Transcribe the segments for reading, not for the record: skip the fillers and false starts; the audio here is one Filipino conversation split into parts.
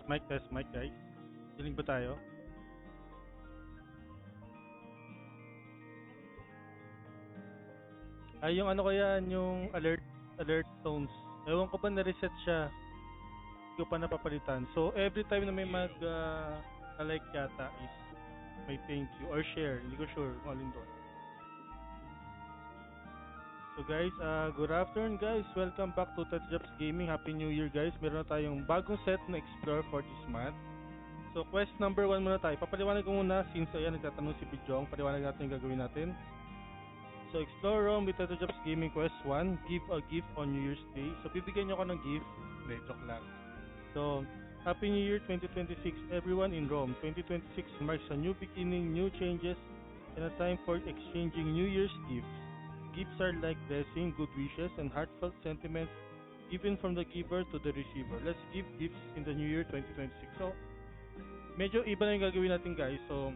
Mic test, mic guys. Dinig ba tayo? Ay, yung ano ko yan, yung alert tones. Ewan ko ba na-reset siya. Hindi ko pa napapalitan. So, every time na may like yata is may thank you or share. Hindi ko sure kung alin doon. So guys, good afternoon guys. Welcome back to Touch Jobs Gaming. Happy New Year guys. Meron na tayong bagong set na explore for this month. So quest number 1 muna tayo. Papaliwanag ko muna since ayan nagtatanong si Pidjong. Paliwanag natin yung gagawin natin. So explore room with Touch Jobs Gaming quest 1. Give a gift on New Year's Day. So bibigyan nyo ako ng gift. Hindi, joke lang. So, Happy New Year 2026 everyone in Rome. 2026 marks a new beginning, new changes, and a time for exchanging New Year's gifts. Gifts are like blessing, good wishes, and heartfelt sentiments given from the giver to the receiver. Let's give gifts in the New Year 2026. So, medyo iba na yung gagawin natin guys. So,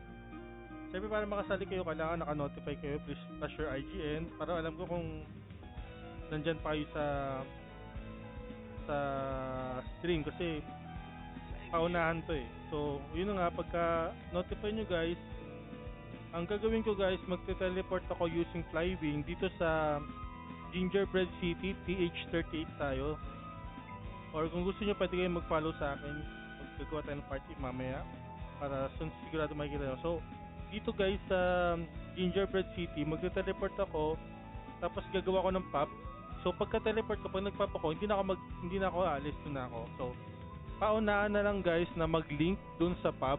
siyempre para makasali kayo, kailangan naka-notify kayo. Please flash your IGN para alam ko kung nandyan pa kayo sa stream kasi paunahan to eh. So, yun na nga, pagka notify nyo guys, ang gagawin ko guys, magte-teleport ako using Flywing dito sa Gingerbread City, TH38 tayo. Or kung gusto nyo, pwede kayo mag-follow sa akin. Magagawa tayo ng party mamaya para sigurado makikita nyo. So, dito guys sa Gingerbread City, magte-teleport ako tapos gagawa ko ng pub. So, pagka-teleport ko, pag nag-pub ako, hindi na ako aalis, doon na ako. So, paunahan na lang guys na mag-link dun sa pub.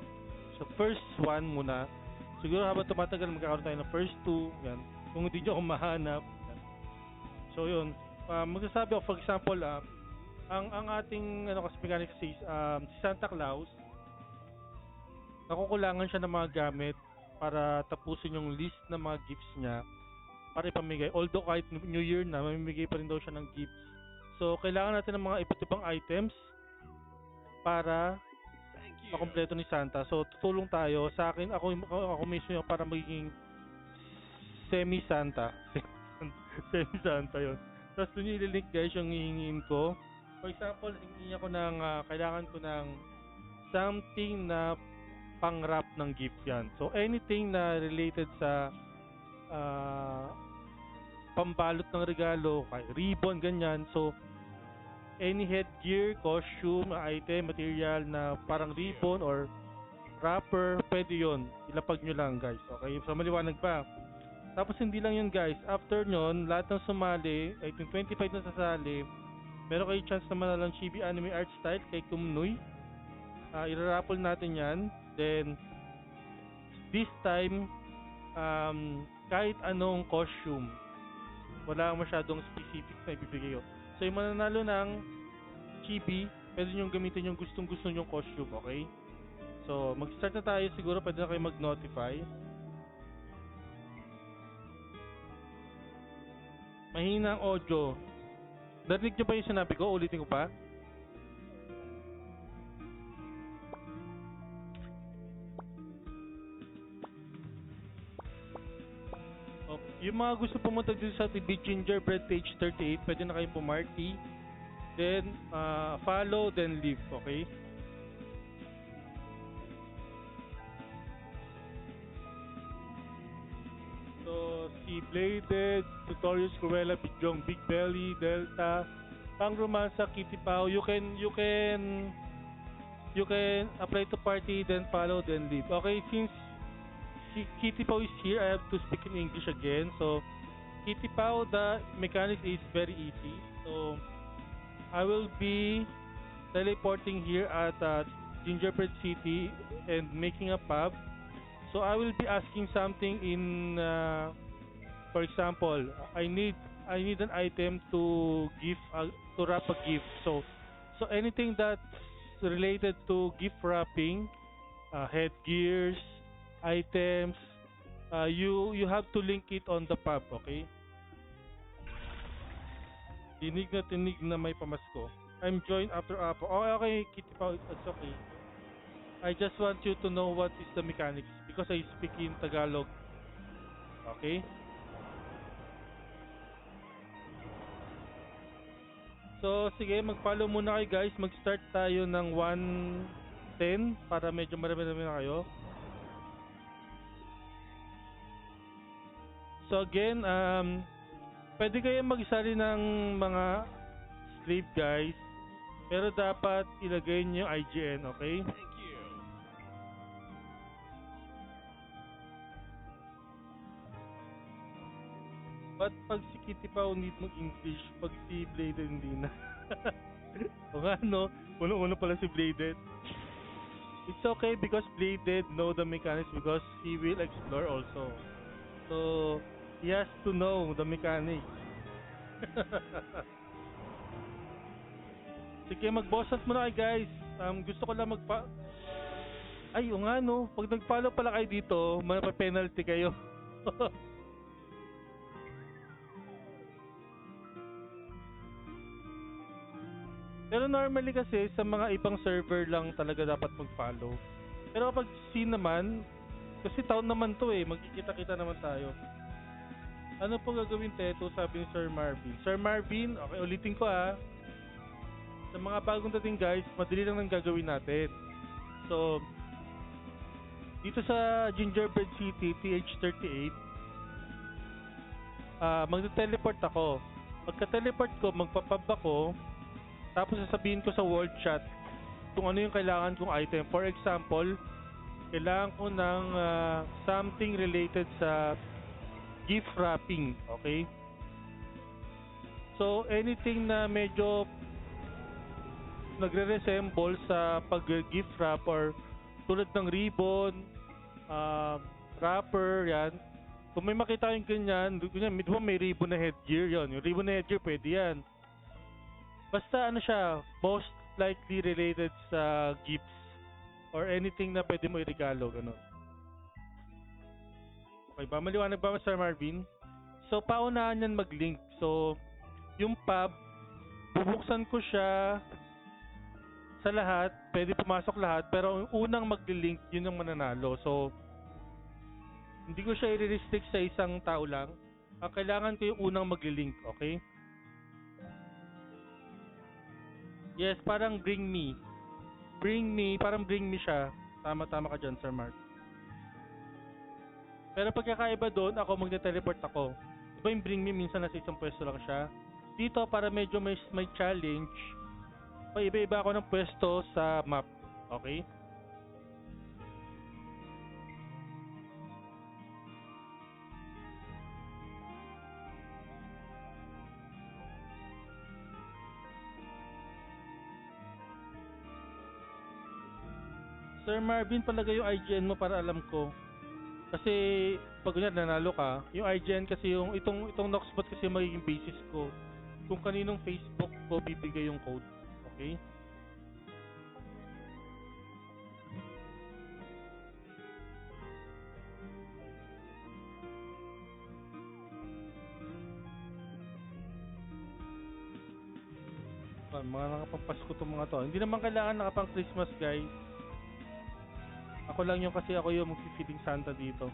So, first one muna. Siguro habang tumatagal magkakaroon tayo ng first two, yan. Kung hindi nyo ako mahanap. Yan. So yun, magsasabi ako for example, ang ating kasi mechanic si Santa Claus, nakukulangan siya ng mga gamit para tapusin yung list ng mga gifts niya para ipamigay. Although kahit New Year na, mamimigay pa rin daw siya ng gifts. So kailangan natin ng mga iba't ibang items para makompleto ni Santa. So tutulong tayo sa akin, ako mismo yung para magiging semi-Santa. Semi-Santa yun. Tapos dun yung ililink guys yung hihingin ko. For example, hingin ako ng kailangan ko ng something na pang-wrap ng gift yan. So anything na related sa pambalot ng regalo, kay ribbon, ganyan. So any headgear, costume, item, material na parang ribbon or wrapper, pwede yun. Ilapag nyo lang guys. Okay? So maliwanag pa. Tapos hindi lang yun guys. After nyon, lahat ng sumali, I think 25 na sasali, meron kayo chance naman na lang Chibi Anime Art Style kay Kumnoy. Iraraffle natin yan. Then, this time, kahit anong costume, wala masyadong specific na ibibigay ko. So yung mananalo ng Chibi, pwede nyo gamitin yung gustong-gusto nyong costume, okay? So, mag-start na tayo siguro, pwede na kayo mag-notify. Mahina ang audio. Narinig nyo ba yung sinabi ko? Ulitin ko pa. Okay. Yung mga gusto pumunta dito sa TV Gingerbread page 38, pwede na kayong pumarty. Then, follow, then leave, okay? So, si Bladed, Tutorials, Cruella, Pidjong, Big Belly, Delta, Pang Romansa, Kitty Pao, you can apply to party, then follow, then leave. Okay, since si Kitty Pao is here, I have to speak in English again. So, Kitty Pao, the mechanics is very easy. So, I will be teleporting here at Gingerbread City and making a pub. So I will be asking something in, for example, I need an item to wrap a gift. So anything that's related to gift wrapping, headgears, items, you have to link it on the pub, okay? Tinig na may pamasko. I'm joined after Apo. Oh, okay, Kitty Pao, it's okay. I just want you to know what is the mechanics because I speak in Tagalog. Okay? So, sige, mag-follow muna kayo guys. Mag-start tayo ng 10 para medyo marami-rami na kayo. So again, pwede kayo magsali ng mga slave guys, pero dapat ilagay niyo IGN, okay? But pag si Kitty pa need mag-English, pag si Bladed hindi na. O nga no, uno-uno pala si Bladed. It's okay because Bladed know the mechanics because he will explore also. So, he has to know the mechanics. Sige, mag-boss hunt muna kayo guys. Gusto ko lang Ay, o nga no, pag nag-follow pala kayo dito, mapapenalty kayo. Pero normally kasi sa mga ibang server lang talaga dapat mag-follow. Pero kapag scene naman, kasi town naman to magkikita-kita naman tayo. Ano po gagawin Teto? Sabi ni Sir Marvin. Sir Marvin, okay, ulitin ko sa mga bagong dating guys, madali lang nang gagawin natin. So, dito sa Gingerbread City, TH38, magte-teleport ako. Pagka-teleport ko, magpapab ako, tapos sasabihin ko sa world chat kung ano yung kailangan kong item. For example, kailangan ko ng something related sa gift wrapping, okay? So, anything na medyo nagre-resemble sa pag-gift wrap or tulad ng ribbon, wrapper, yan. Kung may makita yung ganyan, may ribbon na headgear, yon. Yung ribbon na headgear, pwede yan. Basta ano siya, most likely related sa gifts or anything na pwede mo iregalo, ganun. Okay ba? Maliwanag ba Sir Marvin? So, paunahan yan mag-link. So, yung pub, bubuksan ko siya sa lahat, pwede pumasok lahat, pero unang mag-link, yun ang mananalo. So, hindi ko siya i-restrict sa isang tao lang. Ang kailangan ko yung unang mag-link, okay? Yes, parang bring me. Parang bring me siya. Tama ka dyan, Sir Mark. Pero pagkakaiba doon, ako magte-teleport ako. Diba yung bring me, minsan nasa isang pwesto lang siya. Dito, para medyo may challenge, iba-iba ako ng pwesto sa map. Okay? Sir Marvin, palagay yung IGN mo para alam ko. Kasi pag ganyan nanalo ka, yung IGN kasi itong Noxbot kasi magiging basis ko. Kung kaninong Facebook ko bibigay yung code. Okay? Mga nakapampasko itong mga to. Hindi naman kailangan nakapang Christmas guys. Ako lang yung kasi ako yung mag-feeding Santa dito.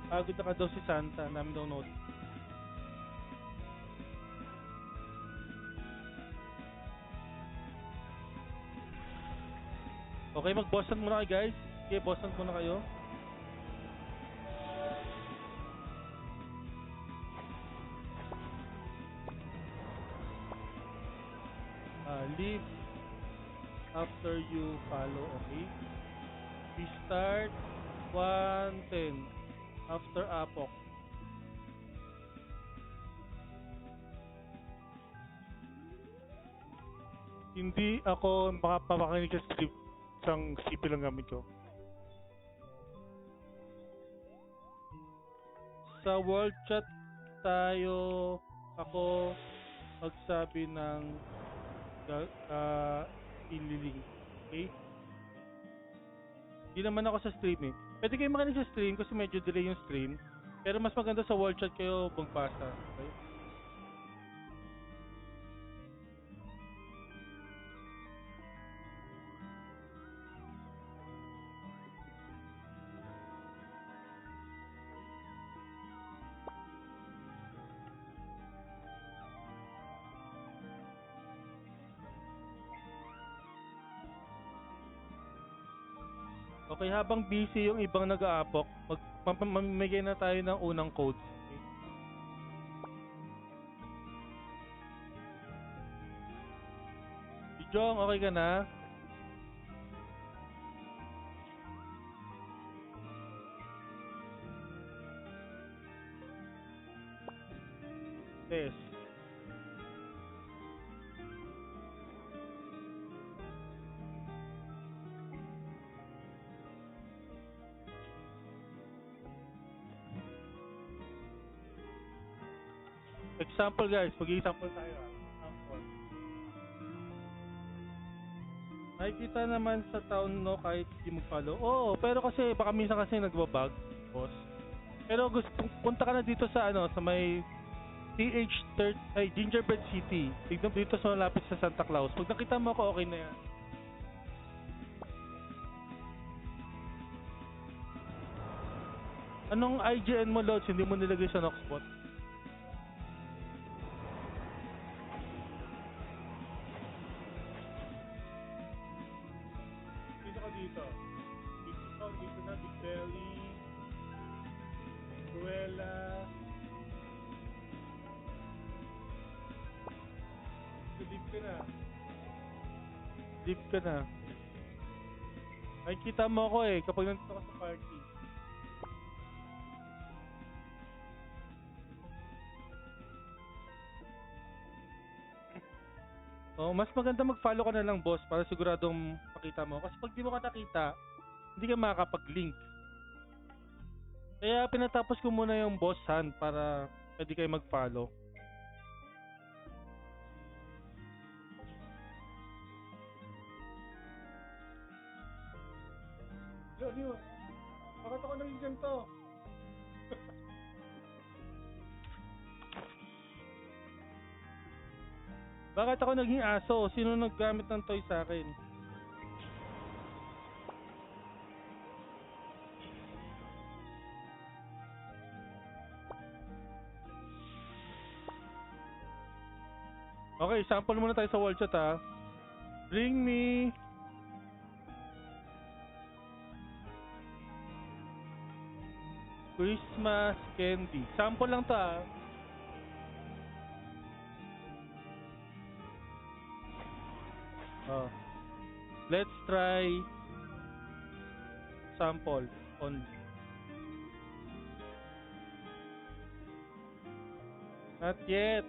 Pagod na ka daw si Santa, namin daw note. Okay, mag-bossan muna kayo guys. Okay, bossan muna kayo. Leave after you follow, okay? We start 1:10 after Apok. Hindi ako makapamakinig sa script, isang CP lang gamit ko. Sa world chat tayo, ako magsabi ng ililink. Okay? Hindi naman ako sa stream Pwede kayo makinig sa stream kasi medyo delay yung stream. Pero mas maganda sa wall chat kayo magbasa. Okay? Okay, habang busy yung ibang nag-aapok, mamimigay na tayo ng unang codes. Si Jong, okay ka na? Yes. Example guys, mag-example tayo. Example. Nakikita naman sa town no kahit hindi mag-follow. Oo, pero kasi baka minsan kasi nagbabag, boss. Pero gusto punta ka na dito sa ano, sa may Gingerbread City. Tignan dito sa malapit sa Santa Claus. Pag nakita mo ako, okay na yan. Anong IGN mo, Lods? Hindi mo nilagay sa Noxbot? Dito ka dito. Dito na, Big Belly, Cruella. Leave ka na. Leave ka na. Nakikita mo ako eh, kapag nandito ka sa party. Oh, mas maganda mag-follow ka na lang, boss, para siguradong makita mo. Kasi pag di mo ka nakita, hindi ka makakapag-link. Kaya pinatapos ko muna yung boss hunt para pwede kayo mag-follow. Ano yun? Bakit ako naging ganito? Bakit ako naging aso? Sino naggamit ng toy sa akin? Okay, sample muna tayo sa wall chat ha. Bring me Christmas candy. Sample lang to ha. Oh. Let's try sample only. Not yet.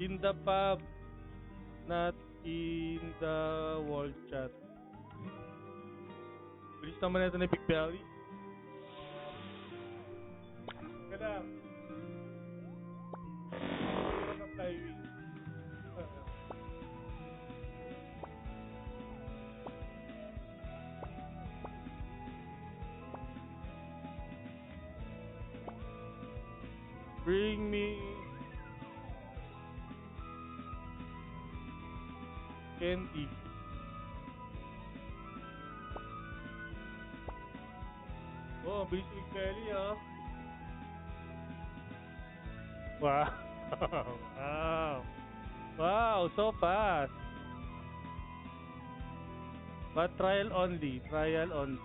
In the pub. Not in the wall chat. Bilis naman ito ni Big Belly. Kada. Flywheel. Bring me candy. Oh, bilis ni Big Belly ah. Wow. Wow. Wow, so fast. But trial only, trial only.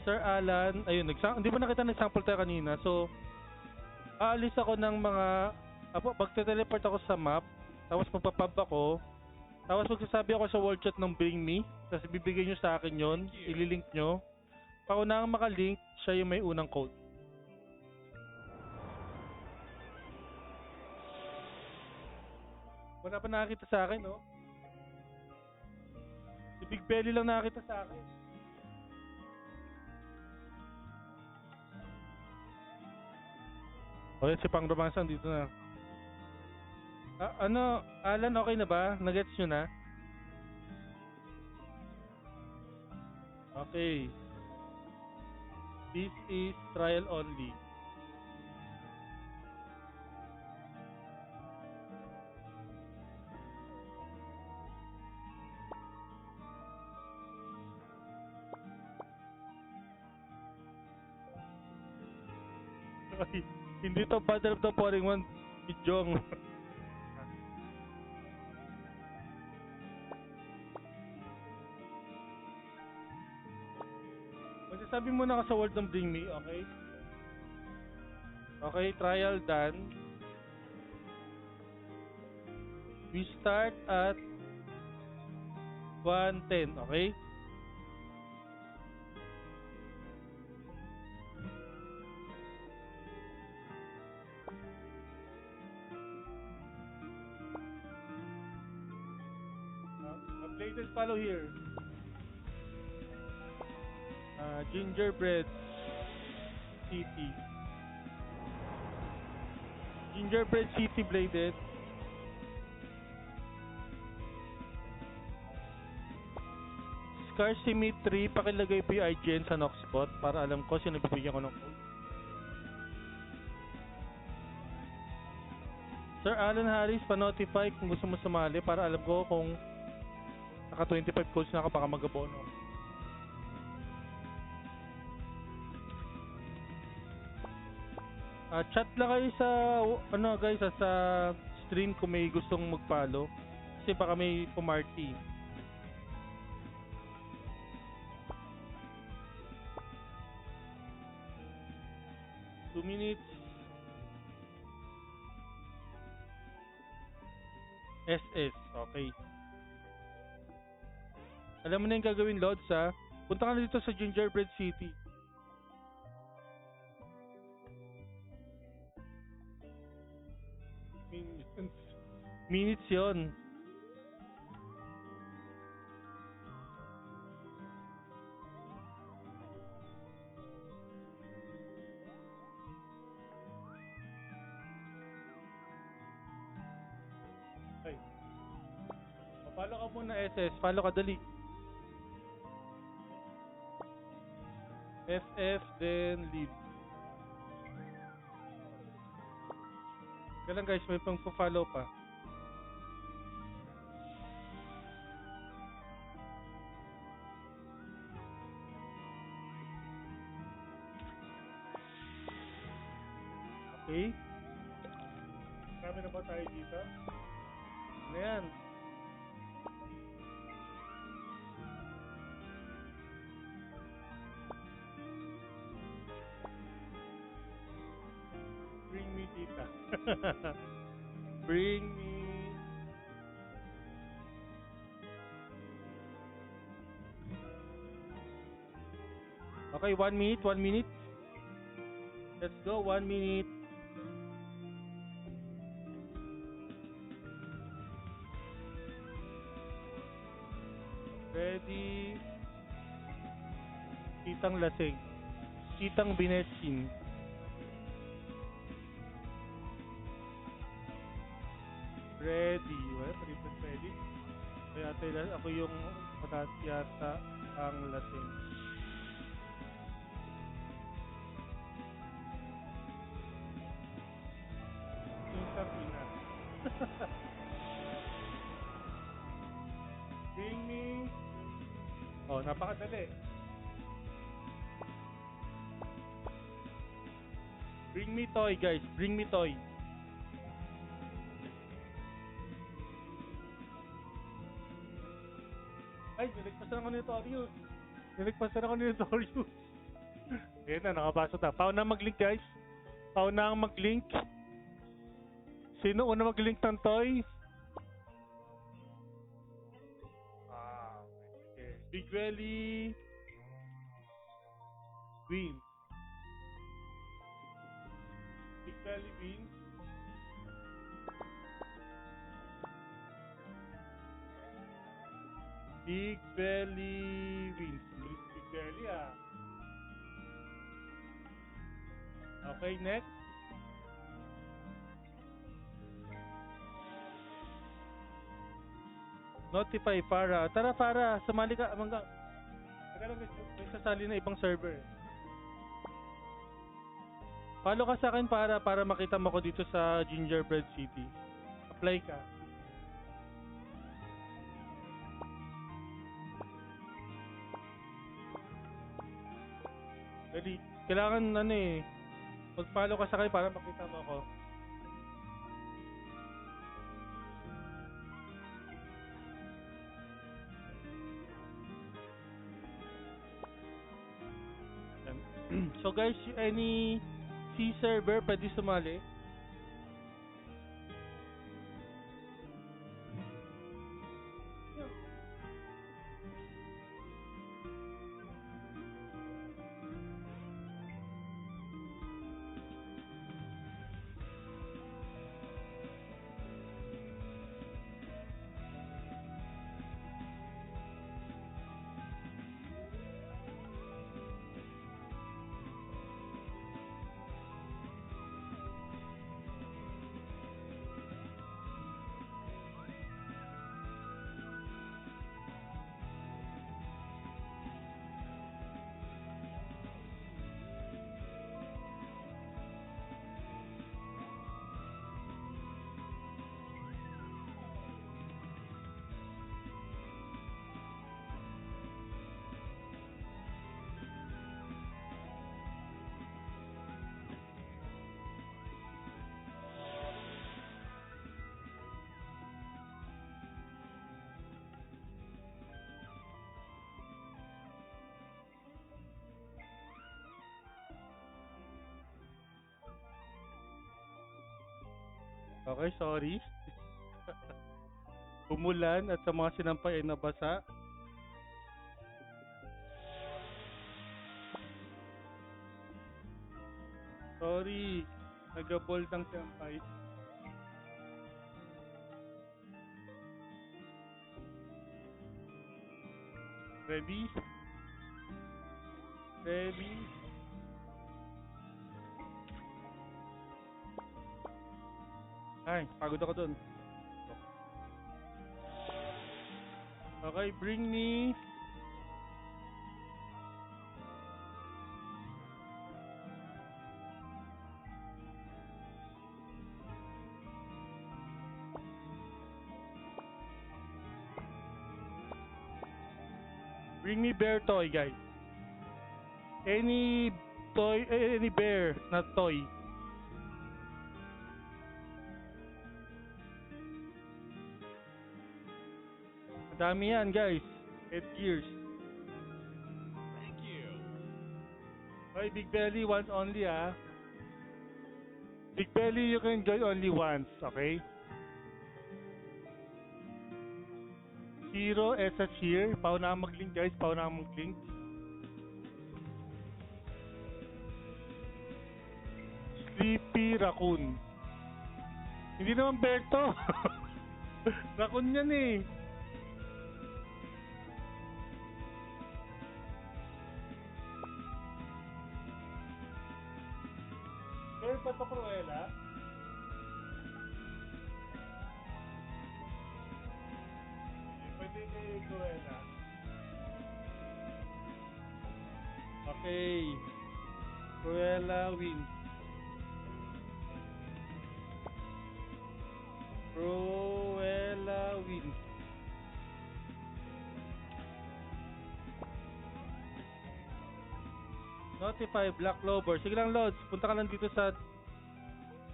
Sir Alan, ayun, hindi mo nakita ng-sample tayo kanina. So, aalis ako ng mga, magte-teleport ako sa map, tapos magpapab ako, tapos magsasabi ako sa wall chat ng Bring Me, tapos bibigay nyo sa akin yon, ililink nyo. Paunang makalink, siya yung may unang code. Wala pa nakakita sa akin, no? Si Big Belly lang nakakita sa akin. Okay, si Pang Romansang dito na. Ano, Alan, okay na ba? Nagets nyo na? Okay. This is trial only. Hindi to Battle of the Falling One. Si Jong. Magsasabi muna ka sa word ng bring me, okay? Okay, trial done. We start at 1:10, okay? Updated follow here. Gingerbread City. Gingerbread City bladed. Scar Symmetry, pakilagay po yung IGN sa Noxbot para alam ko sino bibigyan ko ng code. Sir Alan Harris, pa-notify kung gusto mo sumali para alam ko kung naka 25 codes na ka baka mag-abono. Chat lang kayo sa ano guys sa stream kung may gustong mag-follow kasi baka may pumarty. Two minutes. SS, okay. Alam mo na yung gagawin, Lods, ha? Punta ka na dito sa Gingerbread City. Minutes yon. Ay. Follow ka muna SS. Follow ka dali. FF then leave. Kailan guys, may pang follow pa. Okay. Marami na ba tayo dito? Ano yan? Bring me tita. Bring me. Okay, 1 minute, 1 minute. Let's go, 1 minute. Ready. Kitang lasing. Kitang binetsin. Ready. Well, ready. Kaya ako yung yata ang lasing. Kitang ina. Bring me. Oh, napakadali. Bring me toy, guys. Bring me toy. Ay, niligpasan ako ni Notorious. Niligpasan ako ni Notorious. Ayan na, nakabasa na. Pauna mag-link, guys. Pauna ang mag-link. Sino una mag-link ng toy? Okay. Big Welly wins. Big Welly wins. Big Belly wins. Big Belly, ah. Okay, next. Notify Farah. Tara Farah, sumali ka. May sasali na ibang server. Follow ka sa akin para makita mo ko dito sa Gingerbread City. Apply ka. Kailangan mag-follow ka sa akin para makita mo ko. So guys, any C server pwede sumali. Okay, sorry. Umulan at sa mga sinampay ay nabasa. Sorry. Nagabol ng sinampay. Ready? Ready? Ay, pagod ako dun. Okay, bring me. Bring me bear toy, guys. Any toy, any bear, not toy. Dami yan, guys. 8 years. Thank you. Okay, Big Belly once only, ah. Big Belly, you can join only once, okay? Hero, SH here. Pauna mag-link, guys. Pauna mag-link. Sleepy Raccoon. Hindi naman bear to. Raccoon yan eh. Bear pa to, Cruella? Pwede kay Cruella. Okay. Cruella wins. Cruella wins. Notify Black Clover. Sige lang, Lods. Punta ka lang dito sa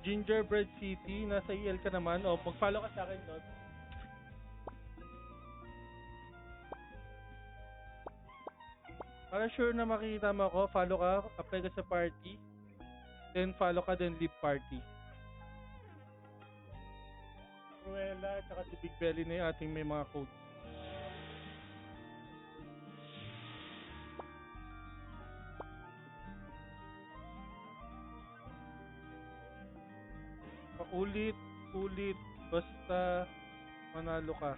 Gingerbread City. Nasa EL ka naman. O, mag-follow ka sa akin, Lods. Para sure na makikita mo ako, follow ka, apply ka sa party. Then follow ka, then leave party. Cruella, tsaka si Big Belly na yung ating may mga codes. Paulit, ulit, basta manalo ka.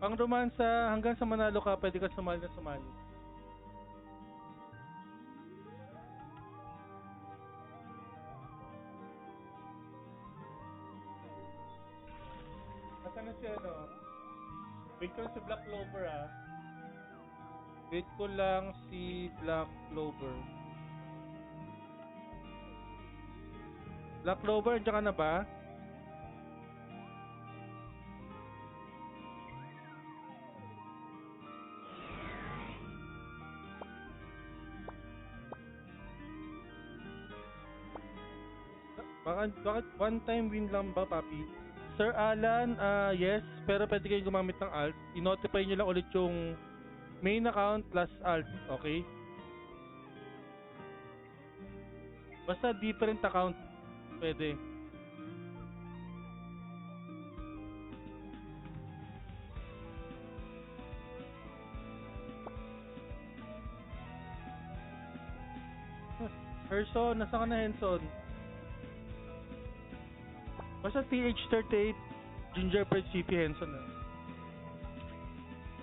Pang romansa, hanggang sa manalo ka, pwede ka sumali na sumali. Nasaan na si ano? Wait ko lang si Black Clover, ah. Wait ko lang si Black Clover. Black Clover, andiyan ka na ba? Bakit one time win lang ba, papi? Sir Alan, yes, pero pwede kayong gumamit ng alt. I-notify nyo lang ulit yung Main account plus alt, okay? Basta different account, pwede. Herson, nasa ka na Henson? Basta TH38 Gingerbread City Henson na.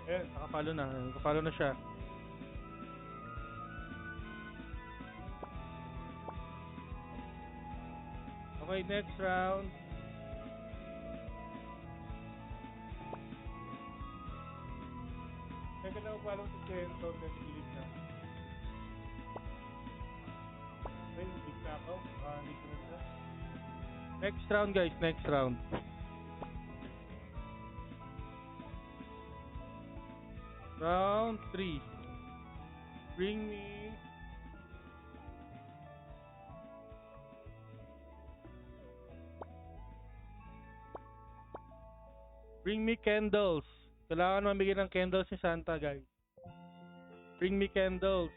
Eh, nakapalo na. Nakapalo na siya. Okay, next round. Teka lang, follow si Henson na gilid na. Okay, gilid na ako. Dito na siya. Next round guys, next round. Round 3. Bring me candles. Kailangan mamigay ng candles si Santa, guys. Bring me candles.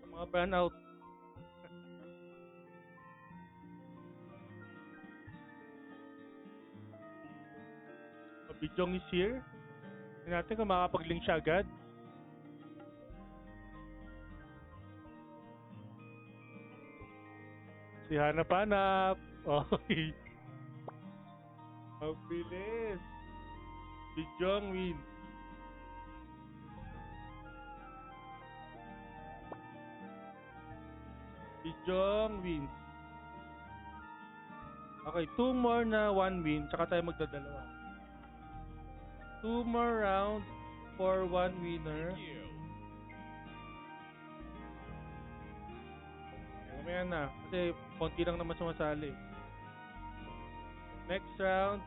Sa mga burnout. Bijong is here. Hindi natin kung makapag-link siya agad. Si hanap-hanap. Okay. Ang bilis. Bijong win. Bijong wins. Okay, 2 more na 1 win. Tsaka tayo magdadalawa. 2 more round for 1 winner. Thank you. Mamaya na. Kasi konti lang naman sumasali. Next round.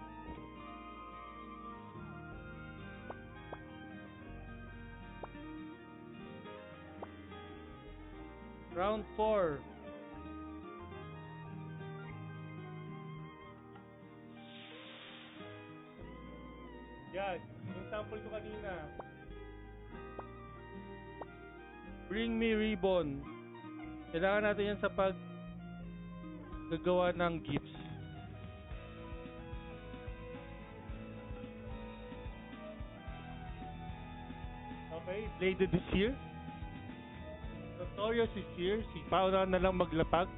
Round 4. Yan. Yung sample ko kanina. Bring me ribbon. Kailangan natin yan sa pag gagawa ng gifts. Okay, Bladed is here. Notorious is here. Si Paula na lang maglapag.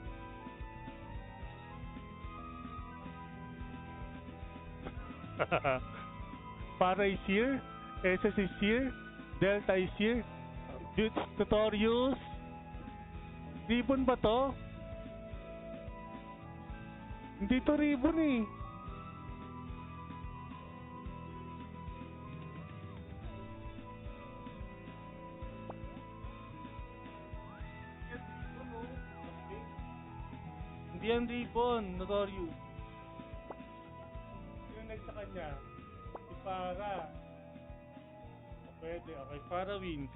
Para is here. SS is here. Delta is here. Notorious. Ribbon ba to? Hindi to ribbon eh. Hindi yan ribbon, Notorious. Sino next sa kanya? Si Para. Pwede, okay. Para wins.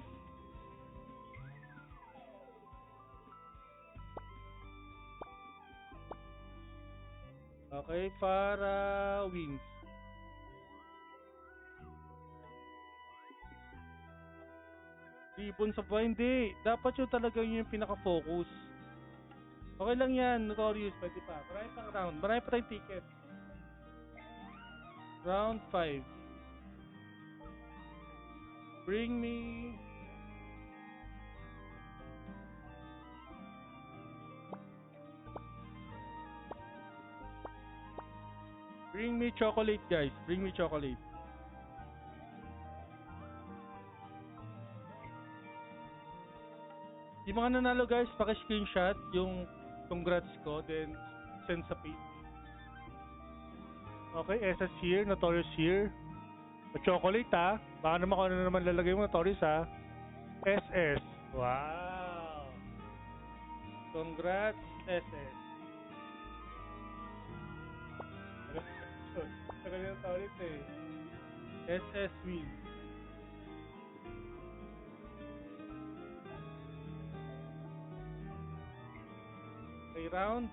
Okay, Para wins. Ribbon sa ba? Hindi. Dapat yun talaga yung pinaka-focus. Okay lang yan, Notorious. Pwede pa. Marami pang round. Marami pa tayong ticket. Round 5. Bring me... Bring me chocolate, guys. Bring me chocolate. Yung mga nanalo, guys, paki-screenshot yung congrats ko, then send sa page. Okay, SS here, Notorious here. Chocolate, ha? Baka naman kung ano naman lalagay mo, Notorious, ha? SS. Wow! Congrats, SS. Tagal yung Notorious, eh. SS win. Okay, round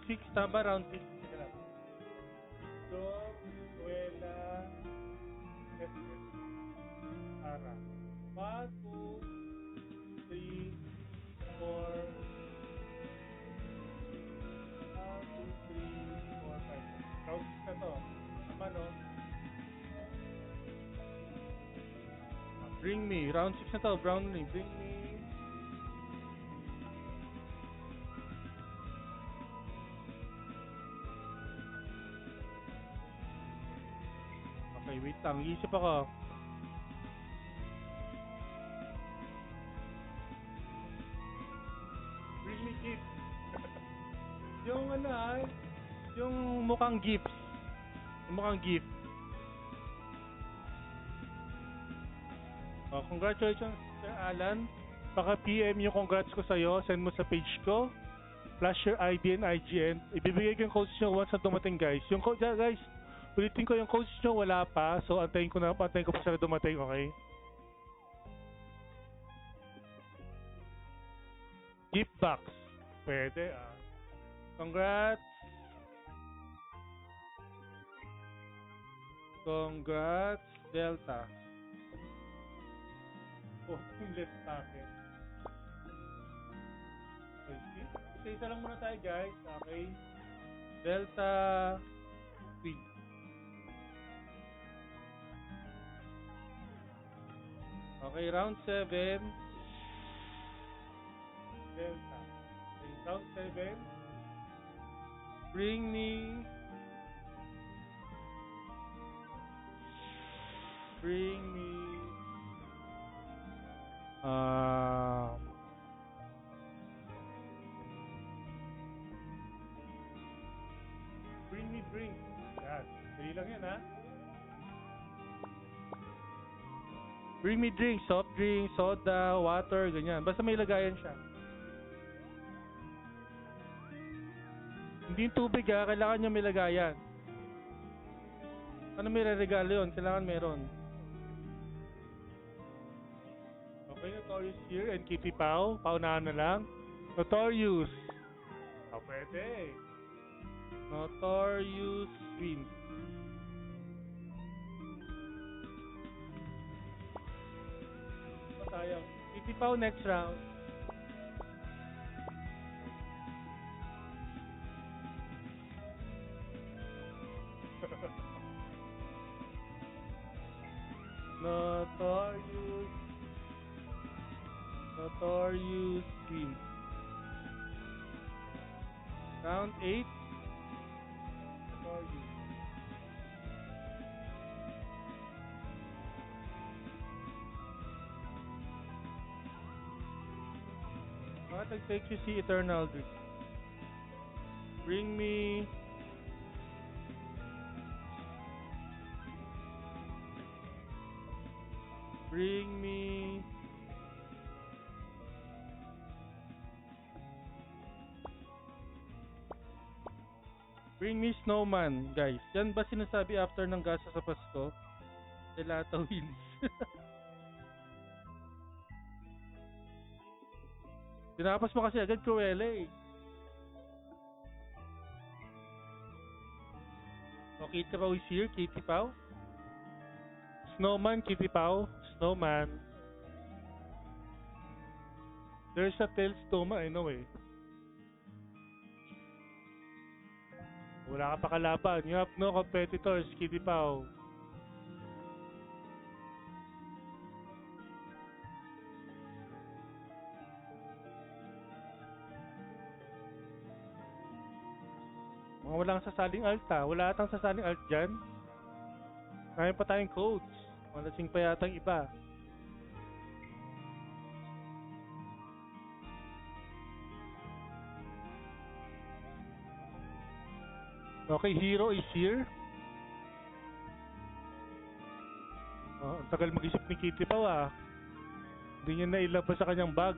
6, tama? Round 6. Sige lang. Dog, Escuela, SS. 1, 2, 3, 4. 1, 2, 3, 4, 5. Round 6 na to. Tama, no? Bring me. Round 6 na to. Brownlee. Bring me. Okay, wait lang. Iisip ako. Bring me gift. Yung ano yung mukhang gifts. Yung mukhang gift. Oh, congratulations, Sir Alan. Baka PM yung congrats ko sa'yo. Send mo sa page ko. Flash your ID and IGN. Ibibigay ko yung codes nyo once na dumating, guys. Yung code, guys, ulitin ko yung codes nyo, wala pa. So, antayin ko pa sila dumating, okay? Gift box. Pwede, Congrats. Congrats, Delta. Oh, let's packet. Okay, isa lang muna tayo, guys. Okay. Delta 3. Okay, round 7. Delta. Okay, round 7. Bring me. Bring me. Bring me drink. Yan. Dali lang yan, ha? Bring me drink. Soft drink, soda, water, ganyan. Basta may lagayan siya. Hindi yung tubig, ha? Kailangan niya may lagayan. Ano may re-regalo yun? Kailangan meron. Okay, Notorious here and Kitty Pau. Paunahan na lang. Notorious. Pwede. Notorious wins. Tayo. Kitty Pau next round. Notorious wins. Round 8. Notorious. Tag-take you see Eternal Drink. Bring me. Bring me. Bring me Snowman, guys. Yan ba sinasabi after ng gasa sa Pasko? Delata wins. Tinapas mo kasi agad, Cruella eh. O, Kitty Pau is here, Kitty Pau. Snowman, Kitty Pau. Snowman. There's a tail snowman, I know eh. Wala ka pa kalaban. You have no competitors, Kitty Pau. Mga walang sasaling alt ha. Wala atang sasaling alt dyan. Kaya pa tayong codes. Malasing pa yata ang iba. Okay, Hero is here. Oh, ang tagal mag-isip ni Kitty Pau ah. Hindi niya nailabas sa kanyang bag.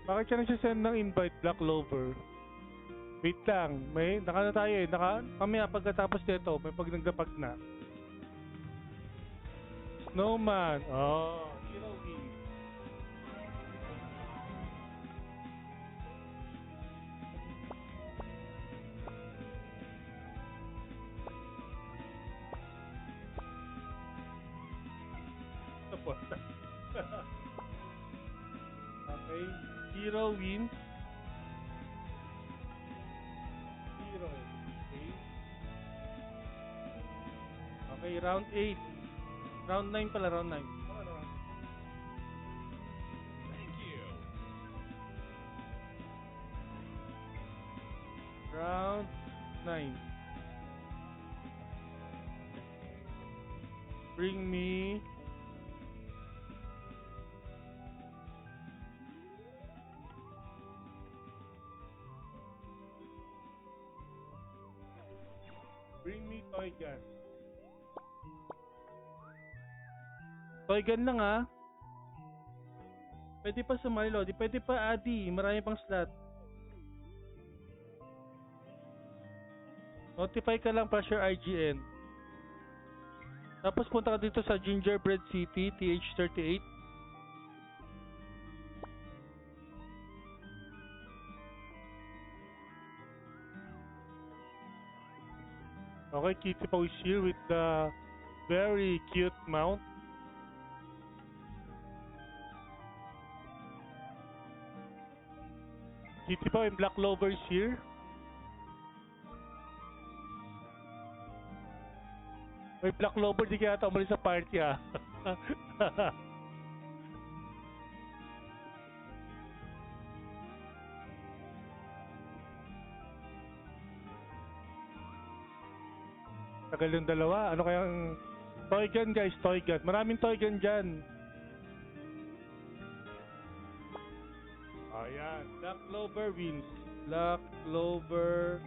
Bakit siya nagsisend ng invite, Black Clover? Wait lang, may naka na tayo eh. Mamaya pagkatapos nito, may pag nagdapag na. Snowman. Oh, Hero wins. Okay. 0 wins. 0. Okay. Okay, round 8. Round 9 pala, round 9. Tama na. Thank you. Round 9. Bring me toy gun. Toy gun lang ah. Pwede pa sumali Lodi, pwede pa Adi, marami pang slot. Notify ka lang Pressure IGN. Tapos punta ka dito sa Gingerbread City, TH38. Okay, Kitty Pau is here with the very cute mount. Kitty Pau and Black Clover is here. May Black Clover, di kaya ata umalis sa party ah. Tagal yung dalawa. Ano kayang toy gun guys, toy gun. Maraming toy gun dyan. Ayan, Black Clover wins. Black Clover.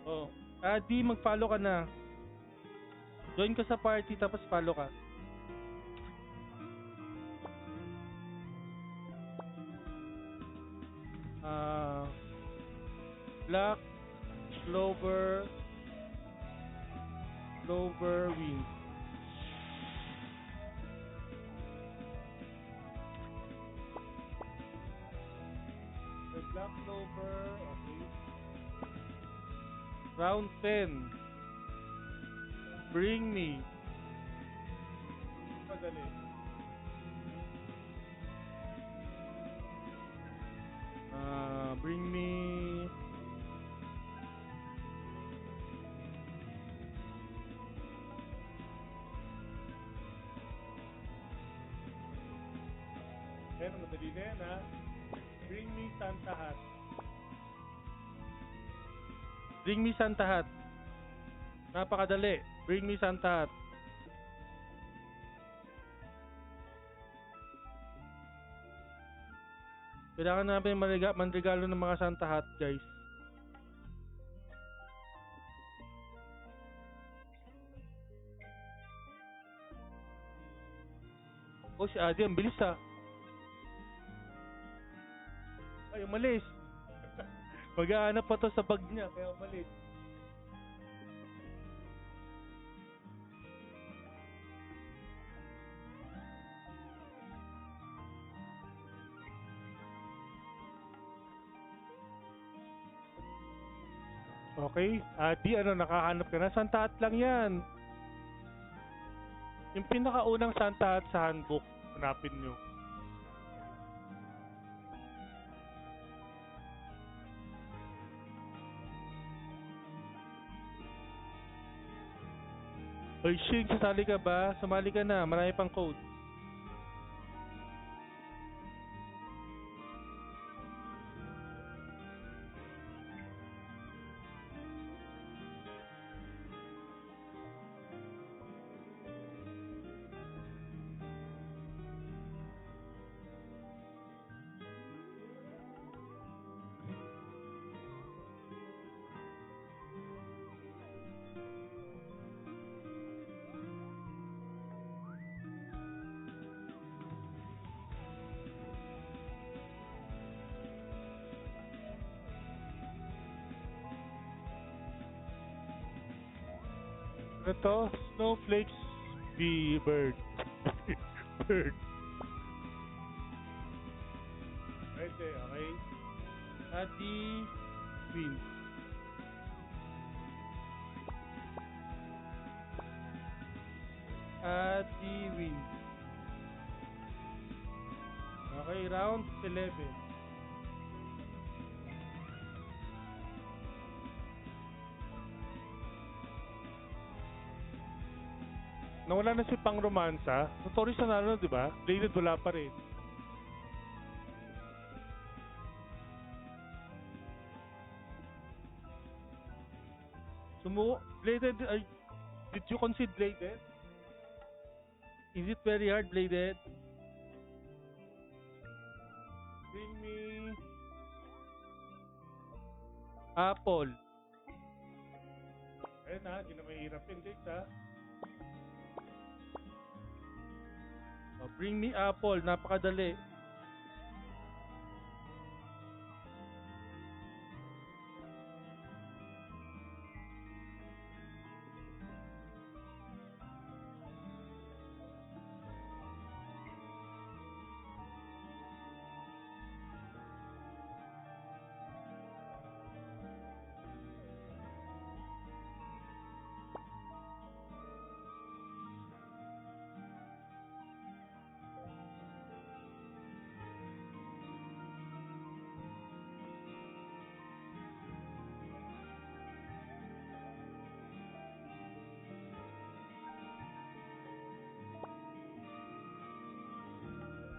Oh, Adi, mag-follow ka na. Join ka sa party tapos follow ka. Black Clover wins. The Black Clover, okay. Round 10. Bring me. Madali. Bring me. Ayan, madali na yan ha. Bring me Santa Hat. Bring me Santa Hat. Napakadali. Bring me Santa Hat. Kailangan namin manregalo ng mga Santa Hat, guys. Oh, si Adi, ang bilis ah. Ay, umalis. Mag-aanap pa to sa bag niya, kaya umalis. Okay, Adi, ano, nakahanap ka na? Santa Hat lang yan. Yung pinakaunang Santa Hat sa handbook, hanapin nyo. Oy, Shing, sasali ka ba? Sumali ka na, marami pang code. Ito, Snowflakes be bird. Bird. Pwede, okay. Adi wins. Adi wins. Okay, round 11. Nawala na si Pang Romansa. Notorious na nalo, di ba? Bladed wala pa rin. Bladed, did you concede Bladed? Is it very hard, Bladed? Bring me Apple. Ayun na, hindi na mahirap yun guys ha. Oh, bring me Apple, napakadali.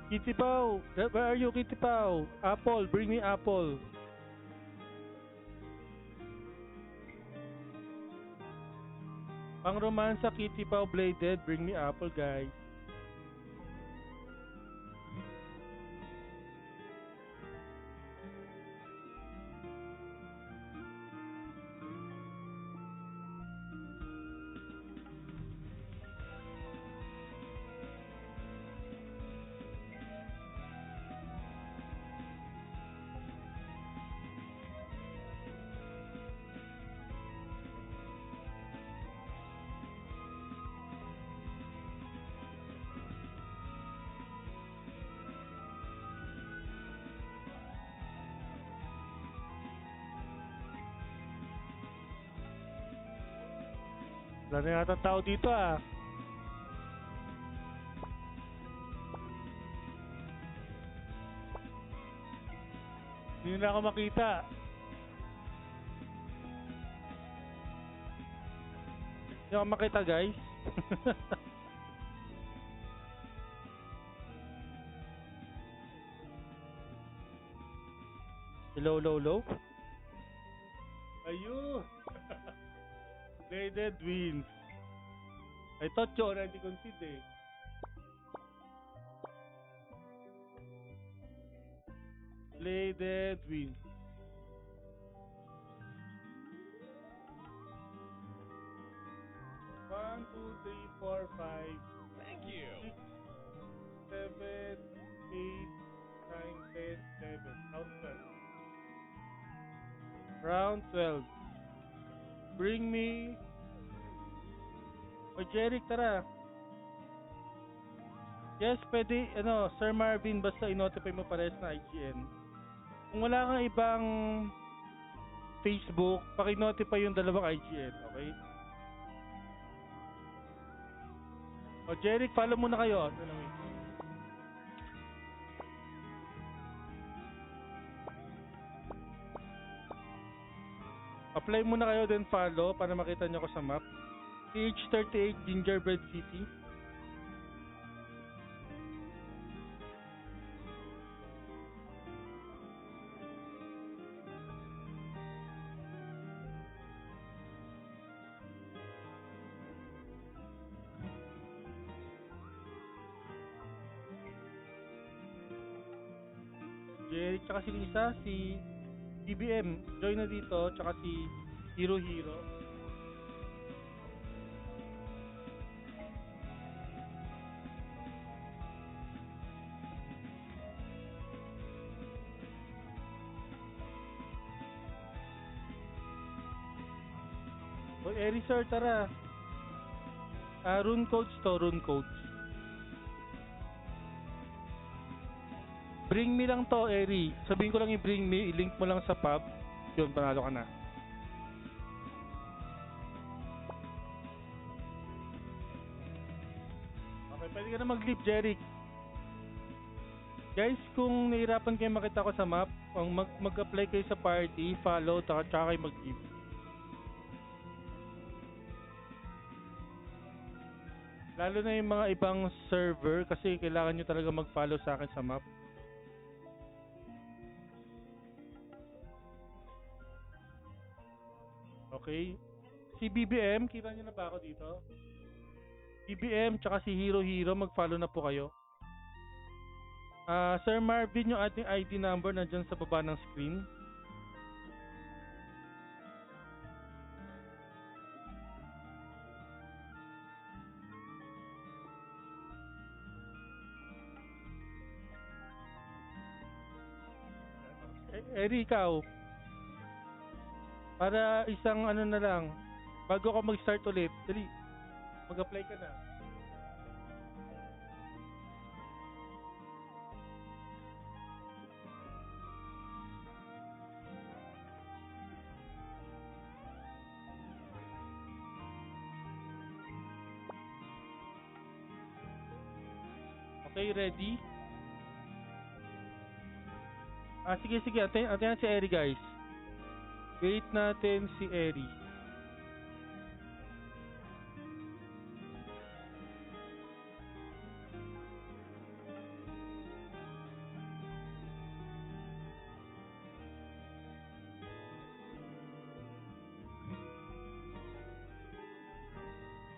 Kitty Pau, where are you, Kitty Pau? Apple, bring me apple. Pang romansa, Kitty Pau, Bladed, bring me apple, guys. Wala na yata tao dito ah. Hindi na ako makita. Hindi ako makita guys. Hello, low, low. Ayun. Bladed wins. I thought you already conceded. Bladed wins. One, two, three, four, five. Thank you. 6, 7, 8, 9, 10, 11. Round 12. Bring me... O Jeric, tara. Yes, pwede, Sir Marvin, basta i-notify mo pares na IGN. Kung wala kang ibang Facebook, paki-notify yung dalawang IGN, okay? O Jeric, follow muna kayo. Wait. Apply muna kayo, then follow para makita nyo ko sa map. TH38 Gingerbread City. Jeric tsaka si Lisa, si BBM, join na dito, tsaka si Hiro Hiro. O Eri sir, tara. Rune codes to, rune codes. Bring me lang to, Eri. Sabihin ko lang i-bring me, i-link mo lang sa pub. Yun, panalo ka na. Okay, pwede ka na mag-leave, Jeric. Guys, kung nahirapan kayo makita ko sa map, mag-apply kayo sa party, follow, tsaka kayo mag-leave. Lalo na yung mga ibang server kasi kailangan nyo talaga mag-follow sa akin sa map. Okay. Si BBM, kita nyo na ba ako dito? BBM tsaka si Hero Hero, mag-follow na po kayo. Sir Marvin, yung ating ID number nandyan sa baba ng screen. Eri, ikaw. Para isang ano na lang, bago ka mag-start ulit, dali, mag-apply ka na. Okay, ready? Sige, antayin si Eri, guys. Wait natin si Eri.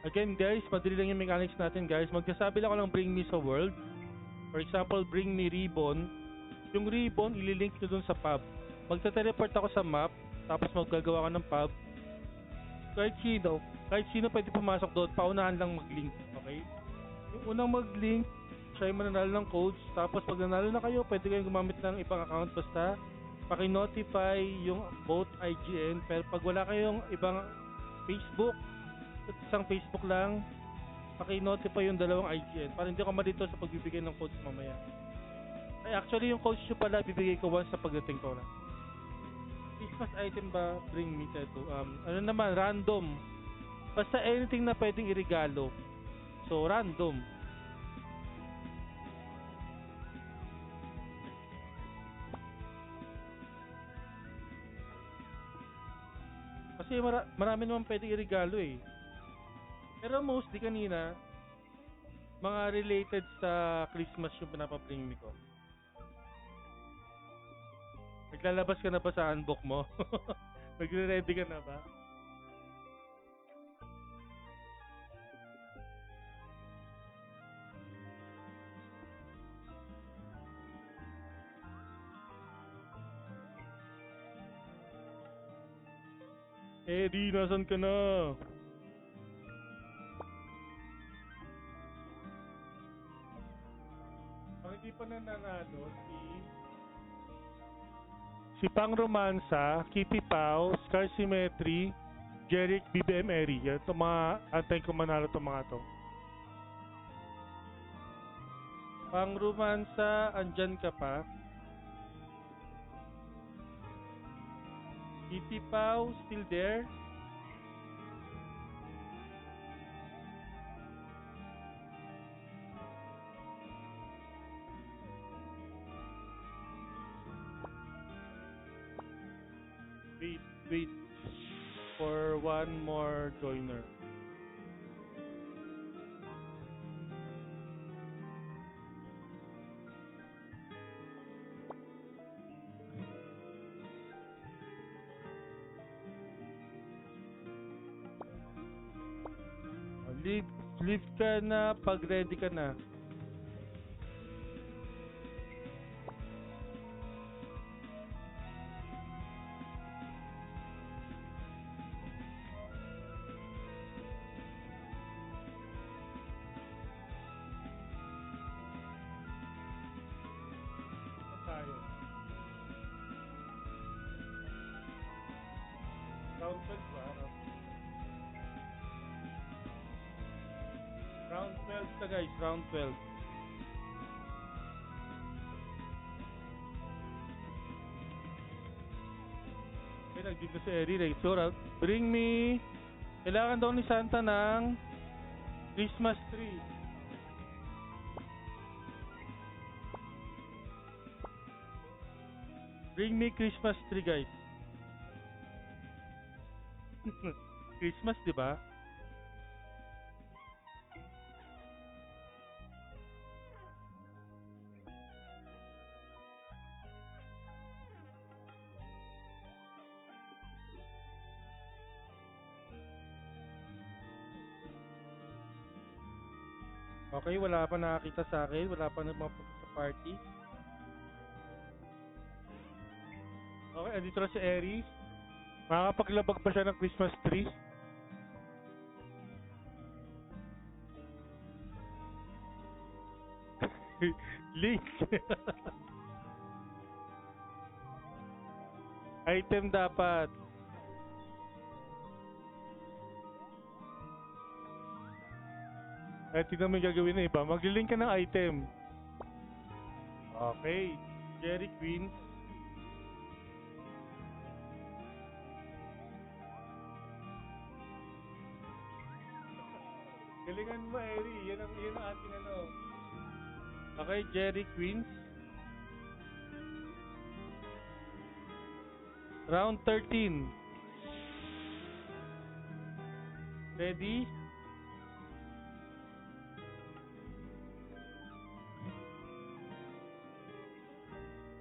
Again guys, madali lang yung mechanics natin guys. Magsasabi lang ako lang bring me sa world. For example, bring me ribbon. Yung ribbon, ililink nyo dun sa pub. Magta-teleport ako sa map, tapos maggagawa ka ng pub. Kahit sino pwede pumasok doon, paunahan lang mag-link, okay? Yung unang mag-link, siya yung mananalo ng codes, tapos pag nanalo na kayo, pwede kayong gumamit ng ibang account, basta paki-notify yung both IGN, pero pag wala kayong ibang Facebook, isang Facebook lang, paki-notify yung dalawang IGN, para hindi ako malito sa pagbibigay ng codes mamaya. Ay, actually, yung codes nyo pala, bibigay ko once sa pagdating ko na. Christmas item ba bring me to ano naman, random. Basta anything na pwedeng iregalo. So, random. Kasi marami naman pwedeng iregalo eh. Pero mostly kanina, mga related sa Christmas yung pinapabring me ko. Naglalabas ka na ba sa unbook mo? Nagre-ready ka na ba? Eddie, nasan ka na? Ang hindi pa nananalo, si Pang Romansa, Kitty Pau, Scar Symmetry, Jeric, BBM Eri. Yan itong mga antayin ko manalo itong mga to. Pang Romansa, andyan ka pa. Kitty Pau, still there? Wait for one more joiner. Leave ka na pag ready ka na. Round 12 ba? Round 12 na guys, round 12. Okay, nag-dig na si Eri. So, bring me. Kailangan daw ni Santa ng Christmas tree. Bring me Christmas tree, guys. Christmas, di ba? Okay, wala pa nakakita sa akin. Wala pa nagmapunta sa party. Okay, andito na si Aries. Makakapaglabag pa siya ng Christmas tree. Link. Item dapat. Tingnan mo yung gagawin na iba. Mag-link ka ng item. Okay. Jerry Queen. Galingan mo, Eri. Yan ang ating ano. Okay, Jerry Queens. Round 13. Ready?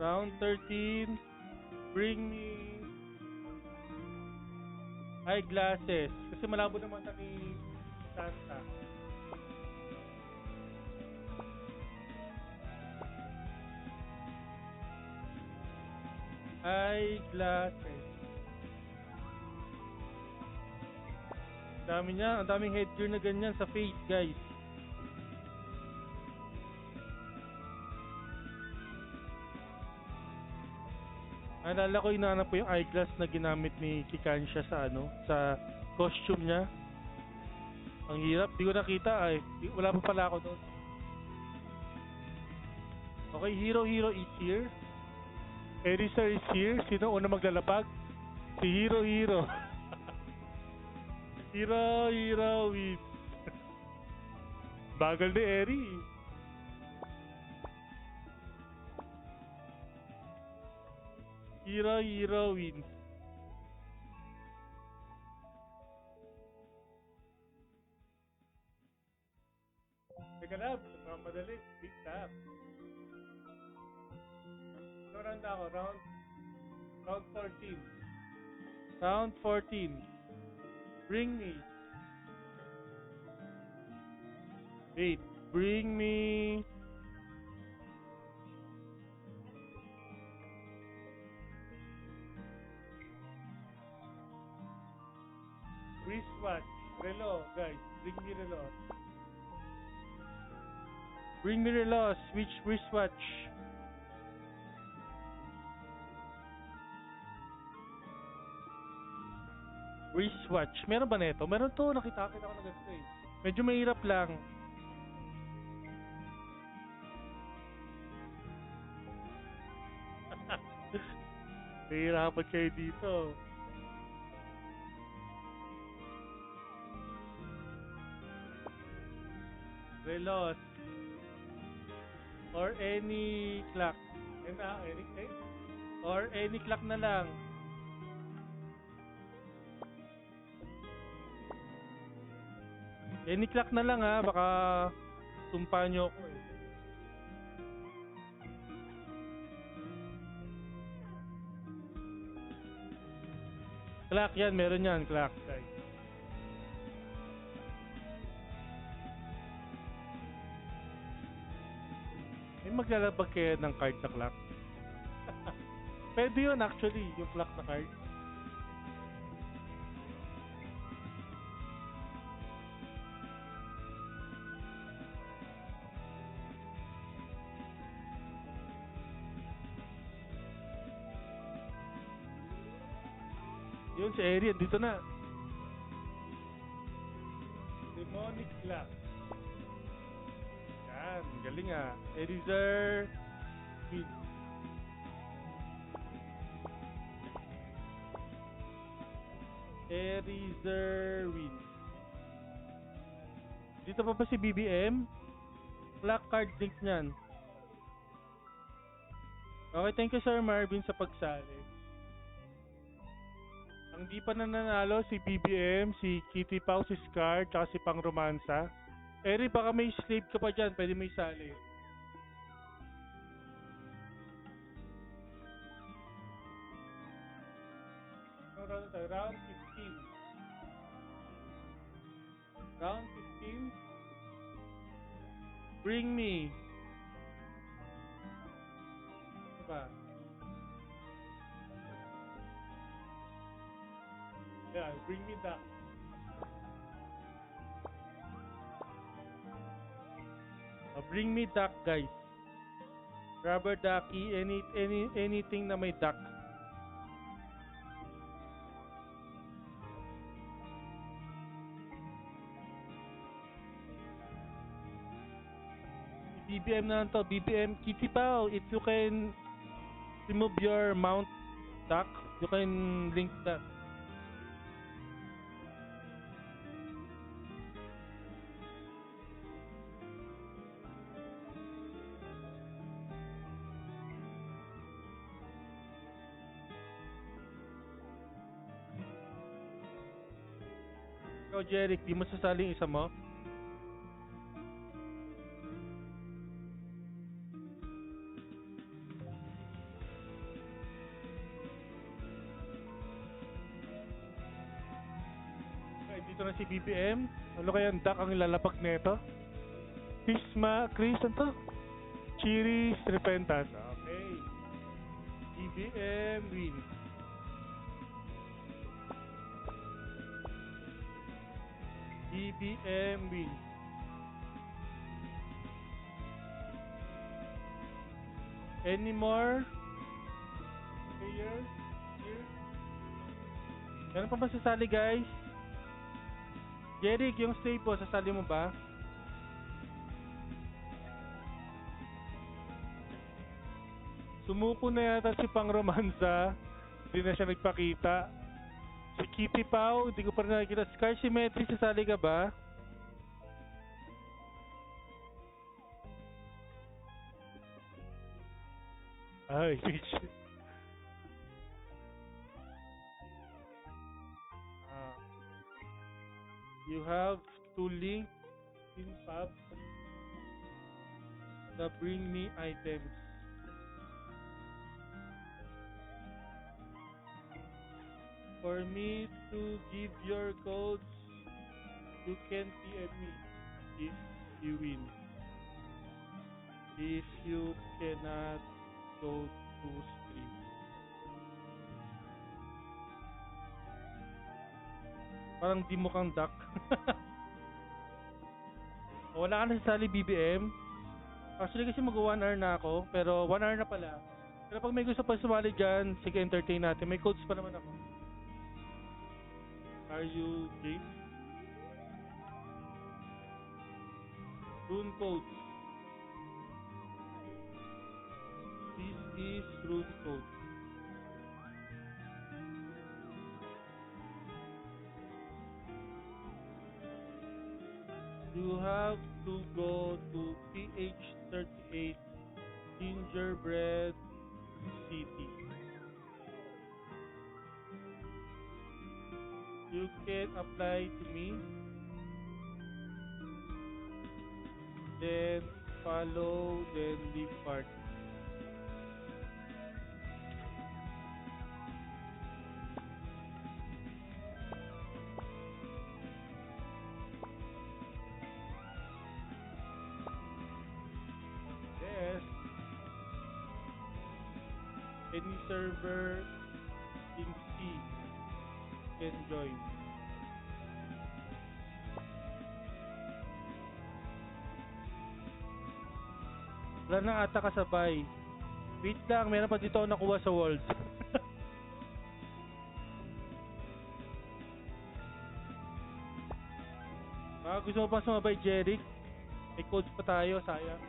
Round 13. Bring me eyeglasses. Kasi malabo naman sa ni Santa. Eyeglasses. Dami niya. Ang daming headgear na ganyan sa face, guys. Naalala ko, inaanap ko yung eyeglass na ginamit ni Kikansha sa sa costume niya. Ang hirap, di ko nakita ay. Wala pa pala ako doon. Okay, Hero is here. Erisa is here. Sino una maglalapag? Si Hero. Hero wins. Bagal ni Eri. Hero wins. Teka lang, madali. Big tap. So, round ako. Round 14. Round 14. Bring me. Wait. Bring me. Wristwatch. Relo, guys. Bring me relo. Bring me relo. Switch wristwatch. Wristwatch. Meron ba nito? Meron to. Nakita ko na ganito eh. Medyo mahirap lang. Nahihirapan kayo dito. Relos. Or any clock. Or any clock na lang. Any clock na lang ha. Baka tumpa nyo ako eh. Clock yan. Meron yan. Clock. Guys. Maglalabag kayo ng card na clock. Pwede yun actually, yung clock na card. Yun si Arian, dito na. Demonic clock. Yan, galing ah. Eraser wins. Eraser wins. Dito pa ba si BBM? Black card link niyan. Okay, thank you Sir Marvin sa pagsali. Ang di pa nananalo si BBM, si Kitty Pau, si Scar, tsaka si Pang Romansa. Eri, baka may slave ka pa dyan, pwede may sali. Round 15. Round 15. Bring me. Ano ba? Yeah, bring me duck. Bring me duck, guys. Rubber ducky, anything na may duck. BBM na lang to. BBM Kitty Pao, if you can remove your mount duck, you can link that. Ikaw, Jeric, di mo sasaling isa mo? Okay, dito na si BBM. Ano kaya ang duck ang ilalapag nito? Pisma, Chris, ano to? Chiris, Repentas. Okay. BBM wins. BBM wins. Any more players here? Meron pa ba sasali, guys? Jeric, yung stay po, sasali mo ba? Sumuko na yata si Pang Romansa. Hindi na siya nagpakita. Si Kitty Pau, hindi ko pa rin nakikita. Scar Symmetry, sasali ka ba? Ay, Rich. Ah, you have to link in pub the bring me items. For me to give your codes, you can PM me if you win. If you cannot go to stream. Parang di mo kang duck. Wala ka na sasali BBM. Actually kasi mag 1 hour na ako, pero 1 hour na pala. Pero pag may gusto pa sumali dyan, sige entertain natin. May codes pa naman ako. Are you game? Rune codes. This is rune code. You have to go to PH38 Gingerbread City. You can apply to me. Then follow, then leave party. Yes. Any server in C can join. Wala na ata kasabay. Wait lang, meron pa dito ako nakuha sa world. Gusto mo pa sumabay, Jeric? May codes pa tayo, sayang.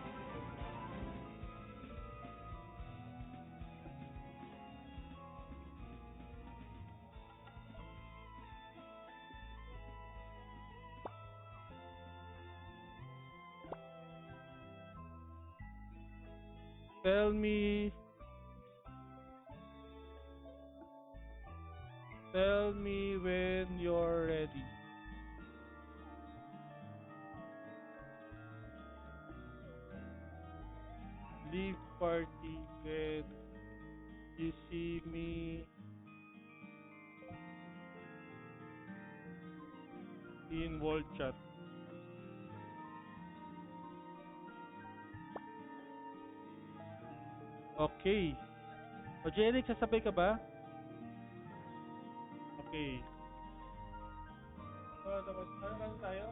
Tell me Tell me when you're ready. Leave party when you see me in wall chat. Okay. O, Jeric, sasabay ka ba? Okay. So, tapos, ano tayo?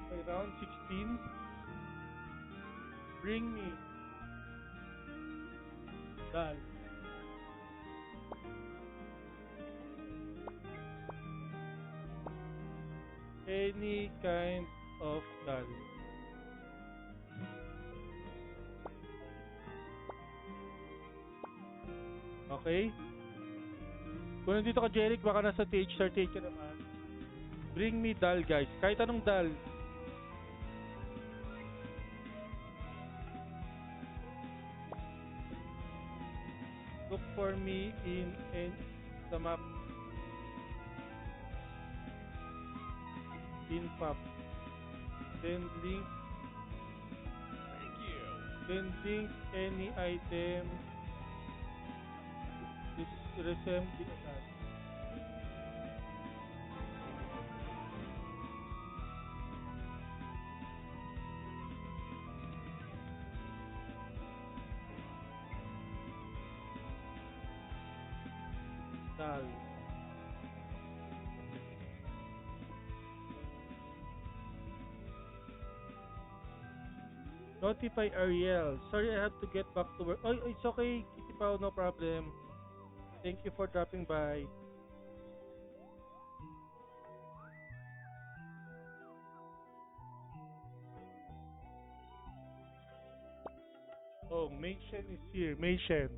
Okay, round 16. Bring me. Dal. Any kind of dal. Okay? Kung nandito ka, Jeric, baka nasa stage 38 ka naman. Bring me dal, guys. Kahit anong dal. Look for me in the map. In pop. Then link Thank you. then link any item resembling that. Dal. Notify Ariel. Sorry, I have to get back to work. Oh, it's okay, Kitty Pao, no problem. Thank you for dropping by. Oh, Mei Shen is here. Mei Shen.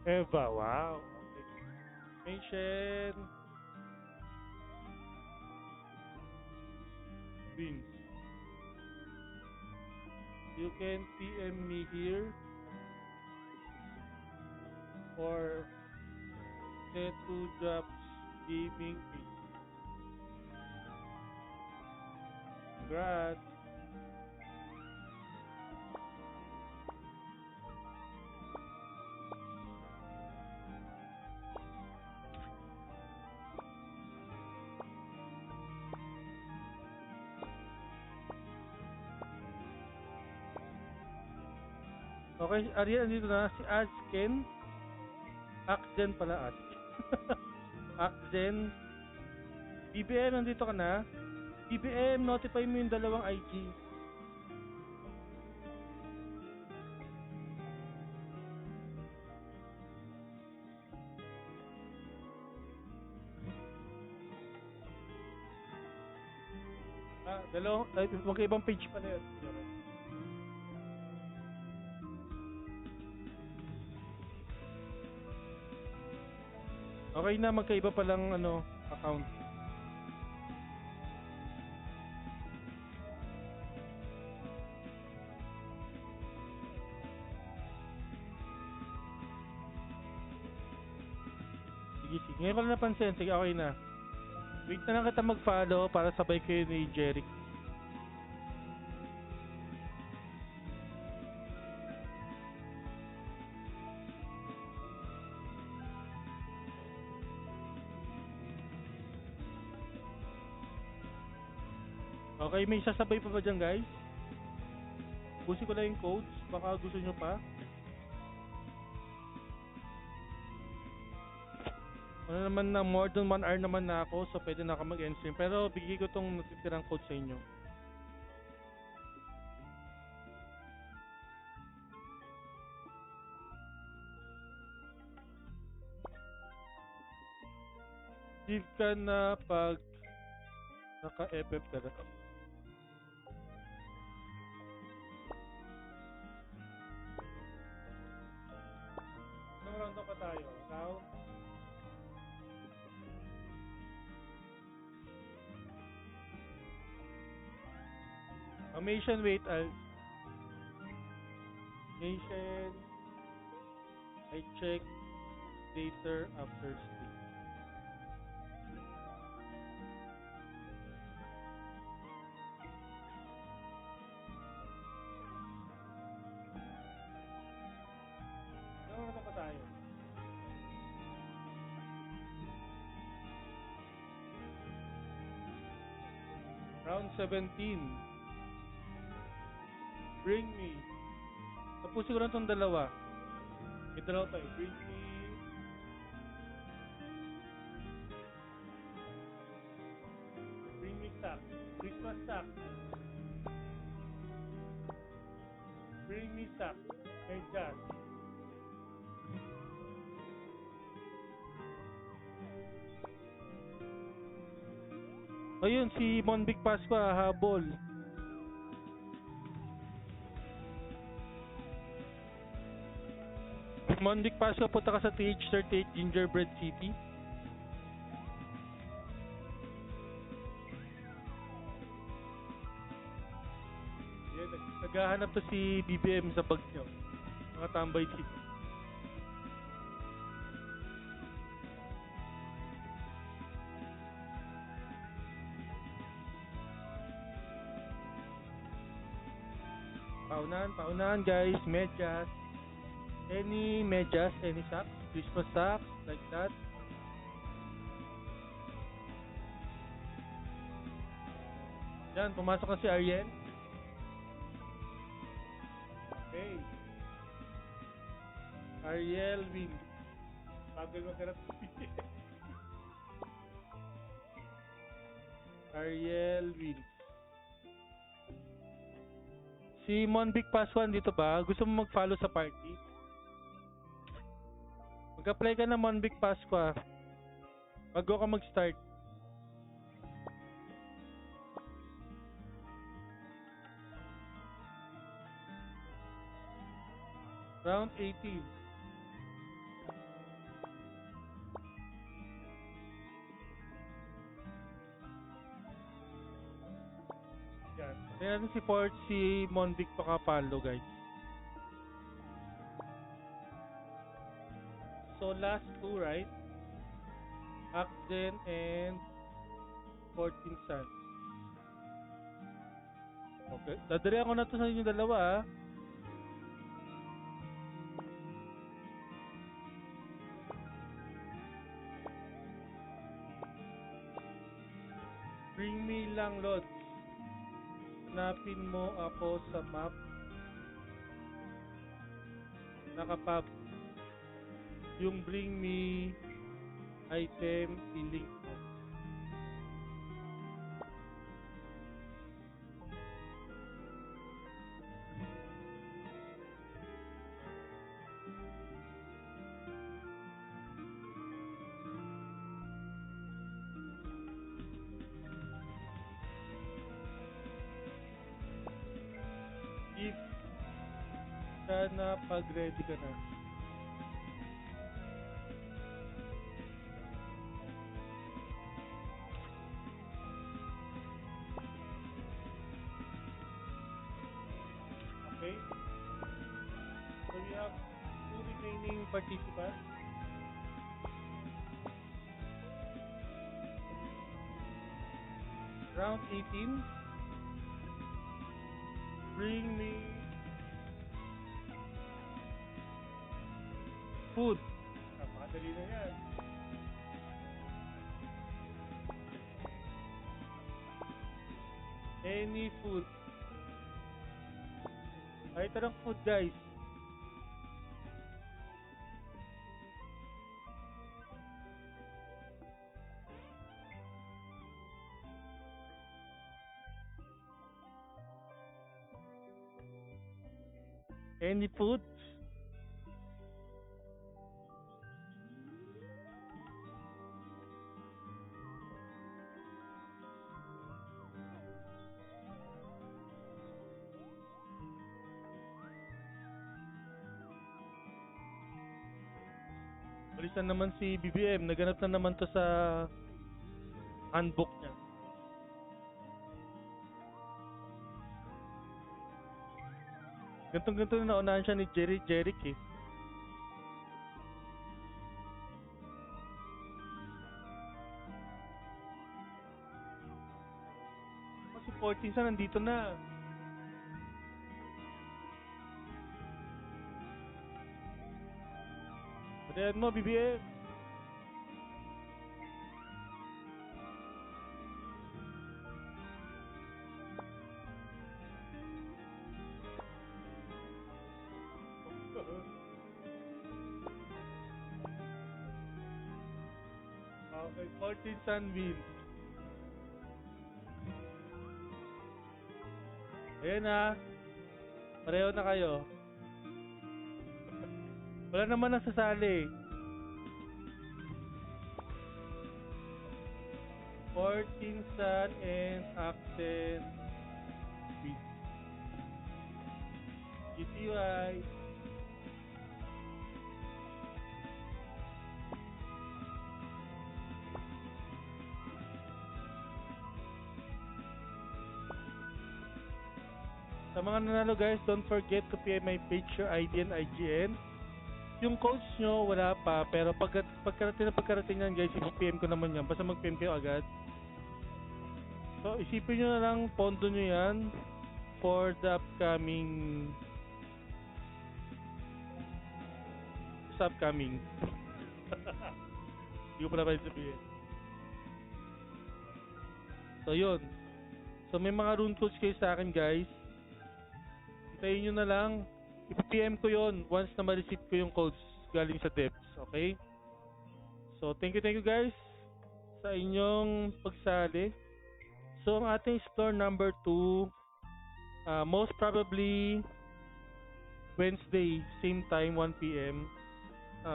Eva, wow. Okay. Mei Shen. Vince. You can PM me here or Netu Drops Gaming page. Congrats. Okay, Ariel, andito na. Si Azken. Axen pala, Azken. Axen. BBM, nandito ka na. BBM, notify mo yung dalawang IG. Dalawang, magkaibang page pala yun. Okay na, magkaiba palang account. Sige, sige. Ngayon ko na napansin. Sige, okay na. Wait na lang kita mag-follow para sabay kayo ni Jeric. Okay, may sasabay pa ba dyan, guys? Busin ko lang yung codes. Baka gusto nyo pa. Ano naman na, more than 1 hour naman na ako, so pwede na ako mag-end stream. Pero bigay ko tong natitirang code sa inyo. Leave ka na pag naka-FF ka na. Ilang round na pa Amation, wait, Nation, I check later after sleep. Ano na pa tayo? Round 17. Bring me. Tapusin ko lang itong dalawa. May dalawa tayo. Bring me sack. Christmas sack. Bring me sack. May jazz. Ayun, si Monvic Pascua habol. Monvic Pascua, punta ka sa TH38 Gingerbread City. Yan, naghahanap to si BBM sa bag niyo. Mga tambay dito. Paunahan guys, medyas. Any medyas, any socks, Christmas socks, like that. Yan, pumasok na si Ariel. Okay. Ariel wins. Bagal magkarap. Ariel wins. Si Monvic Paswan dito ba? Gusto mo mag-follow sa party? Mag-apply ka na Monvic Pasqua. Bago ka mag-start. Round 18. Yan. Tingnan natin si Fort, si Monvic pakapalo guys. So last two, right? Akden and 14 Suns. Okay. Dadali ako na to sa inyo dalawa ah. Bring me lang, Lord. Hanapin mo ako sa map. Nakapap. Yung bring me item i-link mo. If ka na, pag ready ka na. Okay. So we have two remaining participants. Round 18. Bring me food. Napakadali na yan. Any food. Kahit anong food guys. Any food? Balisan naman si BBM. Naganap na naman to sa handbook niya. Gantong-ganto na naunahan siya ni Jeric eh. Kasi 14 sa nandito na. Patayan mo, BBM. Okay, 14 Sunbeam. Ayan na. Pareho na kayo. Wala naman nasasali. 14 Sun and Accent with GTY. Sa mga nanalo guys, don't forget to PM my page, your ID and IGN. Yung codes nyo, wala pa. Pero pagkarating yan guys, i-PM ko naman yan. Basta mag-PM kayo agad. So, isipin nyo na lang, pondo nyo yan for the upcoming... Sa upcoming. Hindi ko pala pwede sabihin. So, yun. So, may mga rune codes kayo sa akin guys. Hintayin nyo na lang. I-PM ko yon once na ma-receive ko yung codes galing sa devs, okay? So, thank you guys sa inyong pagsali. So, ang ating explore number 2, most probably Wednesday, same time, 1 p.m.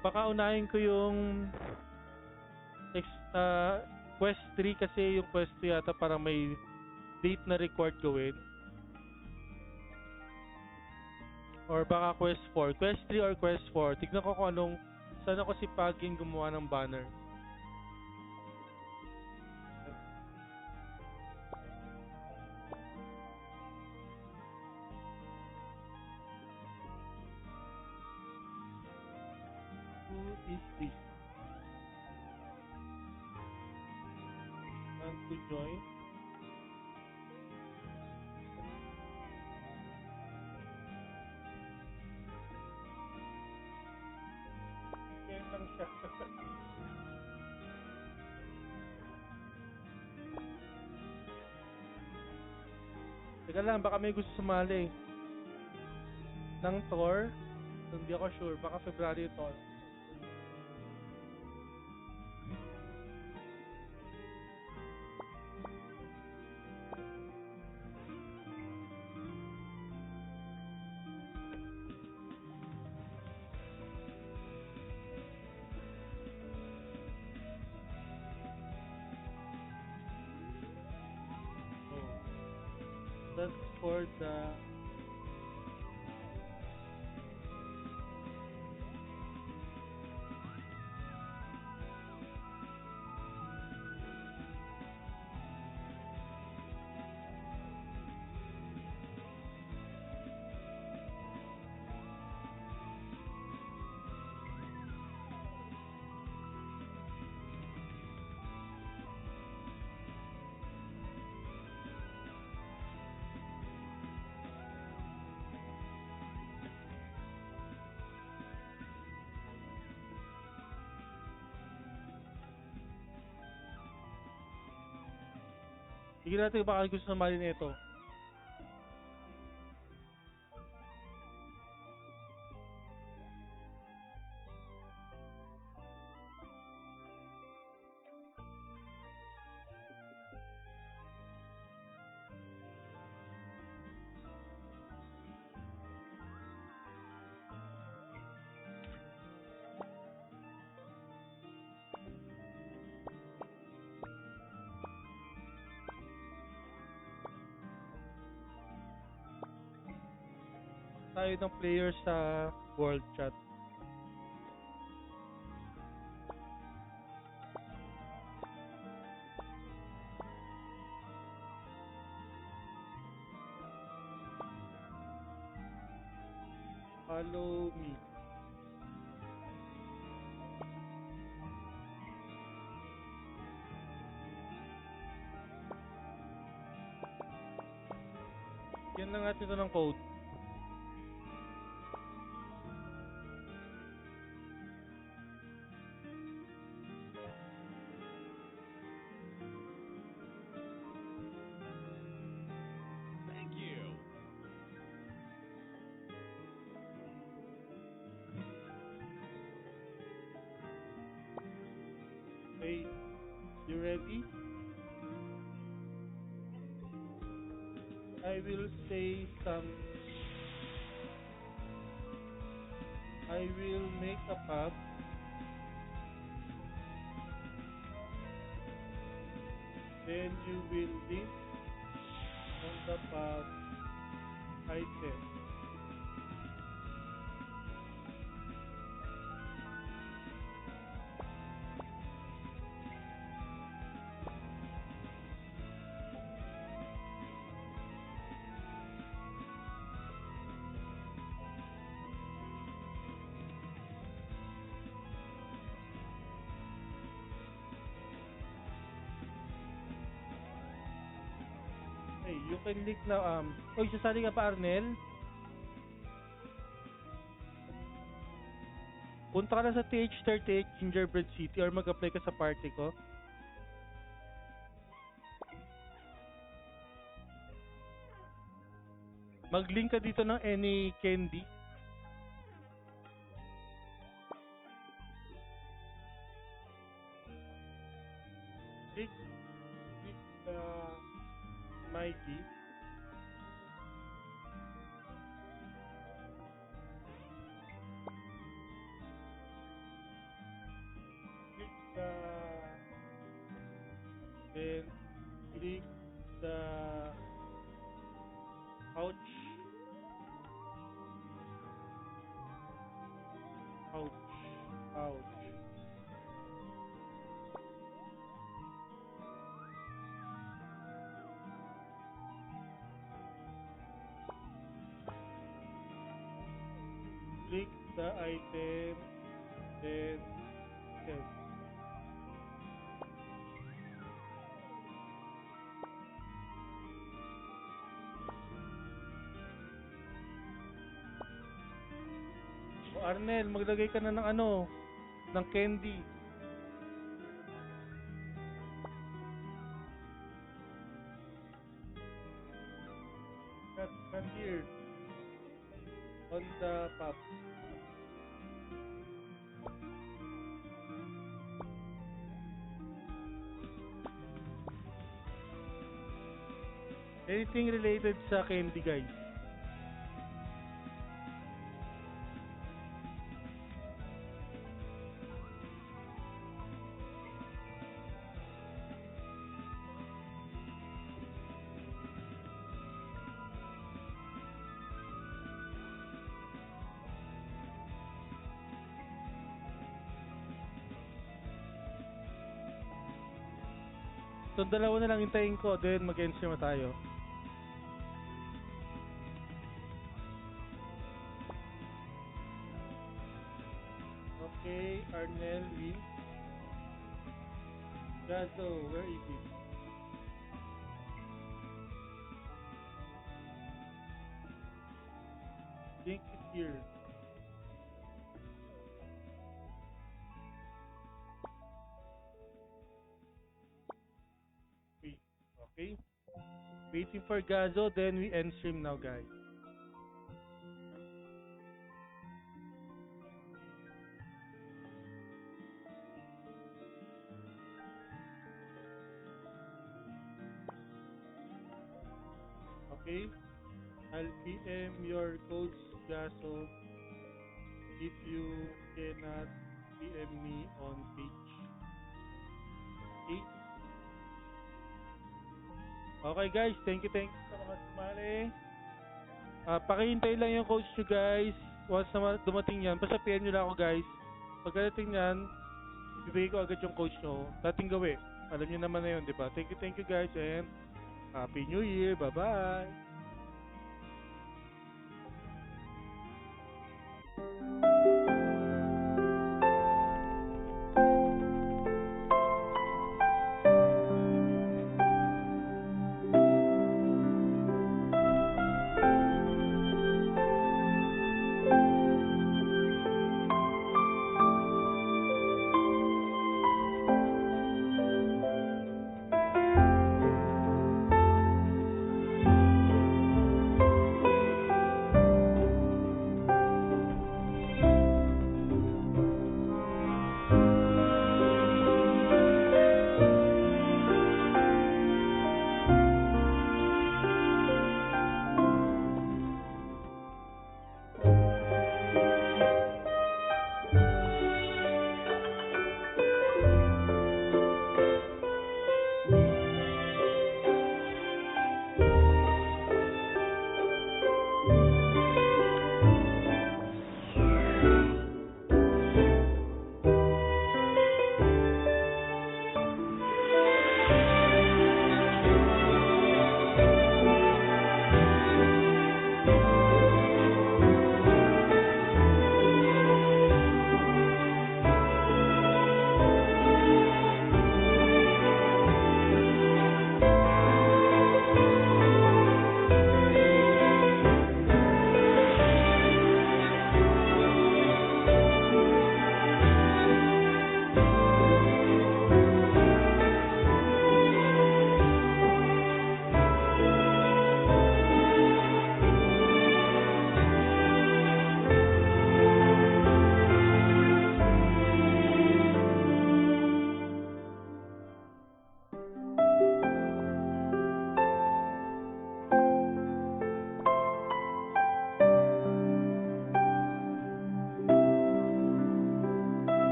Baka unahin ko yung quest 3 kasi yung quest 2 yata parang may date na required gawin. Or baka quest 4. Quest 3 or quest 4. Tignan ko kung anong... Saan ako si Paging gumawa ng banner. Who is this? Want to join? Lang siya. Teka lang, baka may gusto sumali ng tour. Hindi ako sure, baka February tour. That's for the Tignan natin baka gusto sumali nito. Tayo ng player sa world chat. Follow me. Yan lang natin ito ng code. Thank you. Okay, you ready? I will say some. I will make a path. Then you will link on the path item. Hey, you can link na Oy, sasali ka pa, Arnel? Punta ka na sa TH38 Gingerbread City or mag-apply ka sa party ko. Mag-link ka dito ng any candy. Click my gift. Click then click the ouch. Click the item, then send. O Arnel, maglagay ka na ng ng candy. Cut here on the top. Anything related sa candy, guys? So, dalawa na lang hintayin ko, then mag-ensure tayo. Okay, Arnel win. Gazo, where is it? Link is here. Wait, okay. Waiting for Gazo, then we end stream now, guys. Okay, I'll PM your codes, Gaso, if you cannot PM me on page. Okay? Okay guys, thank you sa mga sumali. Pakihintay lang yung codes nyo guys. Once na dumating yan, basta PM nyo lang ako guys. Pagkadating yan, ibibigay ko agad yung codes nyo. Dating gawin. Alam nyo naman na yun, di ba? Thank you guys and Happy New Year. Bye-bye. bye.